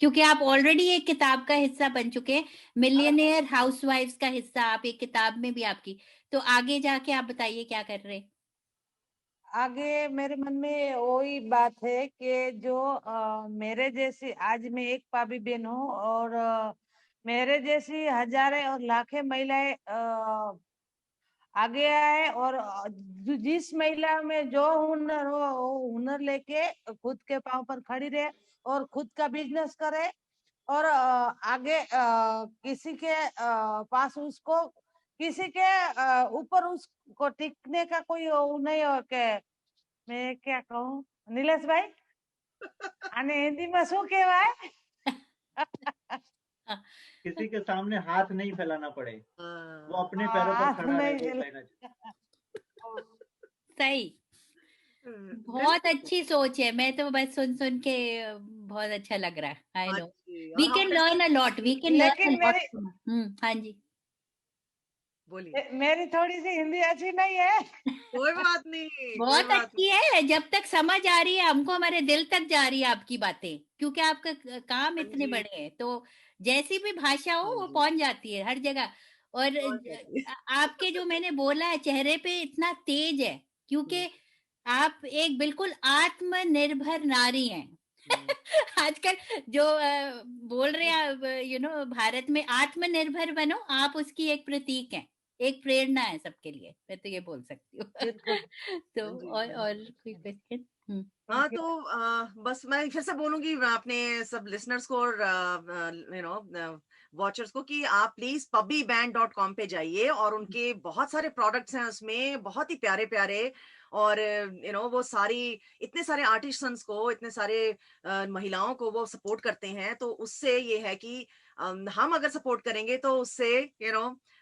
क्योंकि आप ऑलरेडी एक किताब का हिस्सा बन चुके हैं, मिलियनेयर हाउसवाइफ्स का हिस्सा आप एक किताब में भी आपकी। तो आगे जाके आप बताइए क्या कर रहे हैं? आगे मेरे मन में वही बात है कि जो मेरे जैसी, आज मैं एक पाबी बहन हूँ और मेरे जैसी हजारें और लाखें महिलाएं आगे आए और जिस महिला में जो हुनर हो वो हुनर लेके खुद के पांव पर खड़ी रहे और खुद का बिजनेस करे और आगे किसी के पास उसको किसी के ऊपर उसको टिकने का कोई वो नहीं हो के मैं क्या कहूँ नीलेश भाई आने हिंदी में શું કહેવાય किसी के सामने हाथ नहीं फैलाना पड़े, वो अपने पैरों पर हाथ खड़ा रहे, नहीं वो हिला- कहना चाहिए। सही, बहुत अच्छी सोच है। मैं तो बस सुन सुन के बहुत अच्छा लग रहा है। आई हाँ नो जी, वी और कैन हम learn a lot, we can learn a लेकिन लॉट। हाँ जी, बोलिए। मेरी थोड़ी सी हिंदी अच्छी नहीं है कोई बात नहीं, कोई बहुत बात अच्छी है। जब तक समझ आ रही है हमको, हमारे दिल तक जा रही है आपकी बातें, क्योंकि आपका काम हाँ इतने जी, बड़े हैं, तो जैसी भी भाषा हो हाँ वो जी, पहुंच जाती है हर जगह। और पहुंच जाती है। आपके जो मैंने बोला है, चेहरे पे इतना तेज है, क्योंकि आप एक बिल्कुल आत्मनिर्भर नारी हैं। हम्म, आजकल जो बोल रहे हैं, भारत में आत्मनिर्भर बनो, आप उसकी एक प्रतीक हैं, एक प्रेरणा है सबके लिए, मैं तो ये बोल सकती हूँ। बिल्कुल तो हाँ जी, और कोई क्वेश्चन? हाँ तो बस मैं फिर से बोलूंगी अपने सब लिसनर्स को और वॉचर्स को कि आप प्लीज pubbyband.com पे जाइए और उनके बहुत सारे प्रोडक्ट्स हैं उसमें, बहुत ही प्यारे प्यारे। और वो सारी इतने सारे आर्टिसंस को, इतने सारे महिलाओं को वो सपोर्ट करते हैं, तो उससे ये है कि हम अगर सपोर्ट करेंगे तो उससे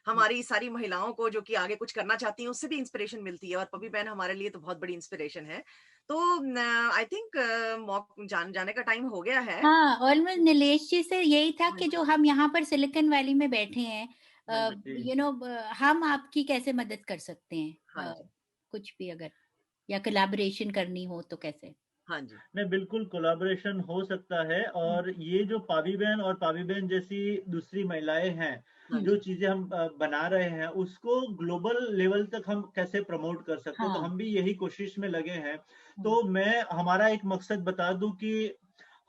हमारी सारी महिलाओं को जो कि आगे कुछ करना चाहती हैं उससे भी इंस्पिरेशन मिलती है। और पब्बी बैंड हमारे लिए तो बहुत बड़ी इंस्पिरेशन है। तो आई थिंक जाने का टाइम हो गया है। हाँ, और मैं नीलेश जी से यही था हाँ कि जी, जो हम यहाँ पर सिलिकॉन वैली में बैठे हैं, हाँ जी, जी। हम आपकी कैसे मदद कर सकते हैं? हाँ जी, कुछ भी अगर, या कोलैबोरेशन करनी हो तो कैसे? हाँ जी, नहीं, बिल्कुल कोलैबोरेशन हो सकता है। और ये जो पाबी बहन और पाबी बहन जैसी दूसरी महिलाएं हैं, हाँ जो जी, चीजें हम बना रहे हैं, उसको ग्लोबल लेवल तक हम कैसे प्रमोट कर सकते हैं, तो हाँ। हम भी यही कोशिश में लगे हैं। हम्म, तो मैं हमारा एक मकसद बता दूं कि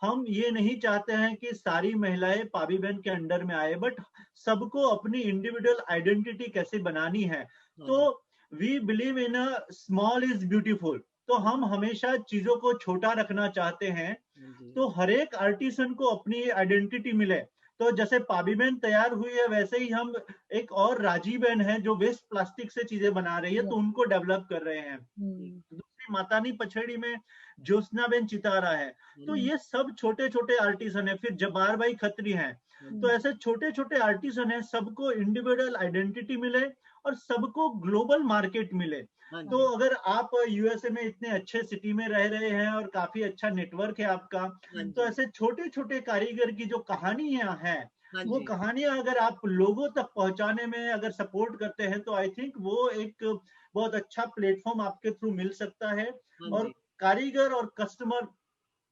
हम ये नहीं चाहते हैं कि सारी महिलाएं पाबी बहन के अंडर में आए, बट सबको अपनी इंडिविजुअल आइडेंटिटी कैसे बनानी है। हाँ तो जी, we believe in a small is beautiful. तो हम हमेशा चीजों को छोटा रखना चाहते हैं, हाँ जी, तो हर एक आर्टिसन को अपनी आइडेंटिटी मिले। तो जैसे पाबी बहन तैयार हुई है, वैसे ही हम एक और राजी बहन है जो वेस्ट प्लास्टिक से चीजें बना रही है, तो उनको डेवलप कर रहे हैं। हम्म, दूसरी मातानी पछड़ी में ज्योत्सना बेन चितारा है। तो हम्म, ये सब छोटे छोटे आर्टिसन है। फिर जब्बार भाई खत्री हैं। तो ऐसे छोटे छोटे आर्टिसन है, सबको इंडिविजुअल आइडेंटिटी मिले और सबको ग्लोबल मार्केट मिले। हाँ तो जी, अगर आप यूएसए में इतने अच्छे सिटी में रह रहे हैं और काफी अच्छा नेटवर्क है आपका, हाँ तो जी, ऐसे छोटे छोटे कारीगर की जो कहानियां हैं, हाँ वो जी, कहानियां अगर आप लोगों तक पहुंचाने में अगर सपोर्ट करते हैं, तो आई थिंक वो एक बहुत अच्छा प्लेटफॉर्म आपके थ्रू मिल सकता है। हाँ और जी, कारीगर और कस्टमर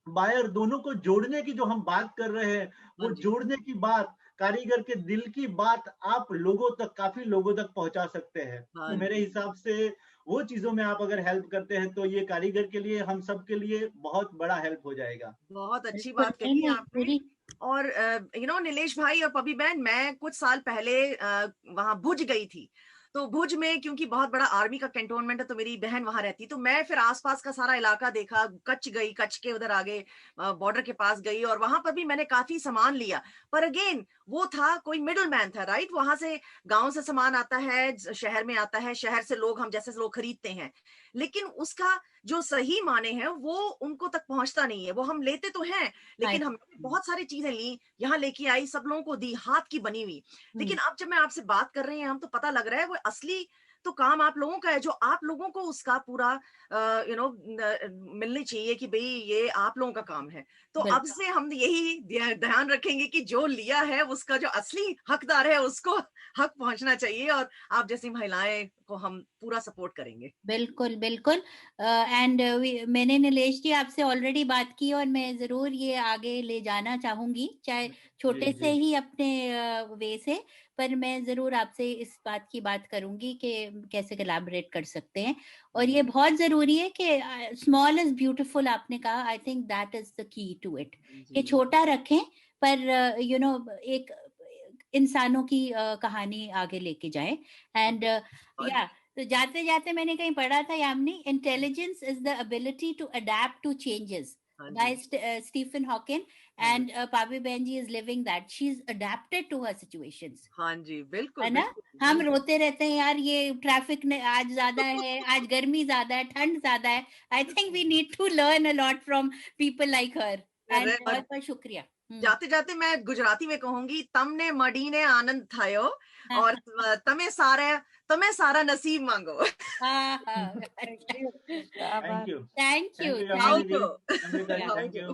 बायर दोनों को जोड़ने की जो हम बात कर रहे हैं, हाँ वो जी, जोड़ने की बात, कारीगर के दिल की बात आप लोगों तक, काफी लोगों तक पहुंचा सकते हैं। हाँ तो मेरे जी। हिसाब से वो चीजों में आप अगर हेल्प करते हैं, तो ये कारीगर के लिए, हम सब के लिए बहुत बड़ा हेल्प हो जाएगा। बहुत अच्छी बिल्कुल बात नहीं कही नहीं, आपने। पूरी। और नीलेश भाई और पबी बहन, मैं कुछ साल पहले वहां भुज गई थी। तो भुज में क्योंकि बहुत बड़ा आर्मी का कैंटोनमेंट है, तो मेरी बहन वहां रहती, तो मैं फिर आसपास का सारा इलाका देखा, कच्छ गई, कच्छ के उधर आगे बॉर्डर के पास गई, और वहां पर भी मैंने काफी सामान लिया। पर अगेन वो था, कोई मिडल मैन था, राइट? वहां से गांव से सामान आता है, शहर में आता है, शहर से लोग, हम जैसे लोग खरीदते हैं, लेकिन उसका जो सही माने हैं वो उनको तक पहुंचता नहीं है। वो हम लेते तो हैं, हाँ लेकिन जी, हमने बहुत सारी चीजें ली, यहाँ लेके आई, सब लोगों को दी, हाथ की बनी हुई। लेकिन अब जब मैं आपसे बात कर रही हूँ, हम तो पता लग रहा है वो असली तो काम आप लोगों का है, जो आप लोगों को उसका पूरा मिलनी चाहिए कि भाई ये आप लोगों का काम है। तो अब बिल्कुल। से हम यही ध्यान रखेंगे कि जो लिया है उसका जो असली हकदार है उसको हक पहुंचना चाहिए, और आप जैसी महिलाएं को हम पूरा सपोर्ट करेंगे। बिल्कुल बिल्कुल। एंड मैंने नीलेश जी आपसे ऑलरेडी बात की और मैं जरूर ये आगे ले जाना चाहूंगी, चाहे छोटे से ही अपने वे से, पर मैं जरूर आपसे इस बात की बात करूंगी कि कैसे कोलैबोरेट कर सकते हैं। और ये बहुत जरूरी है कि स्मॉल इज ब्यूटीफुल आपने कहा, I think that is the key to it, कि छोटा रखें पर यू नो एक इंसानों की कहानी आगे लेके जाएं। एंड या तो जाते जाते मैंने कहीं पढ़ा था Yamini, intelligence is the ability to adapt to changes by Stephen Hawking, and Pabi बहन ji is living that, she is adapted to her situations. हाँ जी, बिल्कुल है ना, बिल्कुल, हम बिल्कुल। रोते रहते हैं यार ये ट्रैफिक ने आज ज्यादा है, आज गर्मी ज्यादा है, ठंड ज्यादा है। I think we need to learn a lot from people like her. And Correct. बहुत बहुत शुक्रिया। जाते जाते मैं गुजराती में कहूंगी, तमने मडीने आनंद थायो और તમે સારા નસીબ માંગો। हाँ हाँ Thank you. Thank you, thank you, Yamini thank ji, આવજો अमृता जी, थैंक આવજો। यू,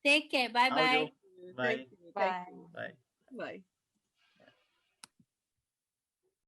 टेक केयर, बाय आओ बाय। जो, bye Thank you, thank Bye. you. Bye. Bye.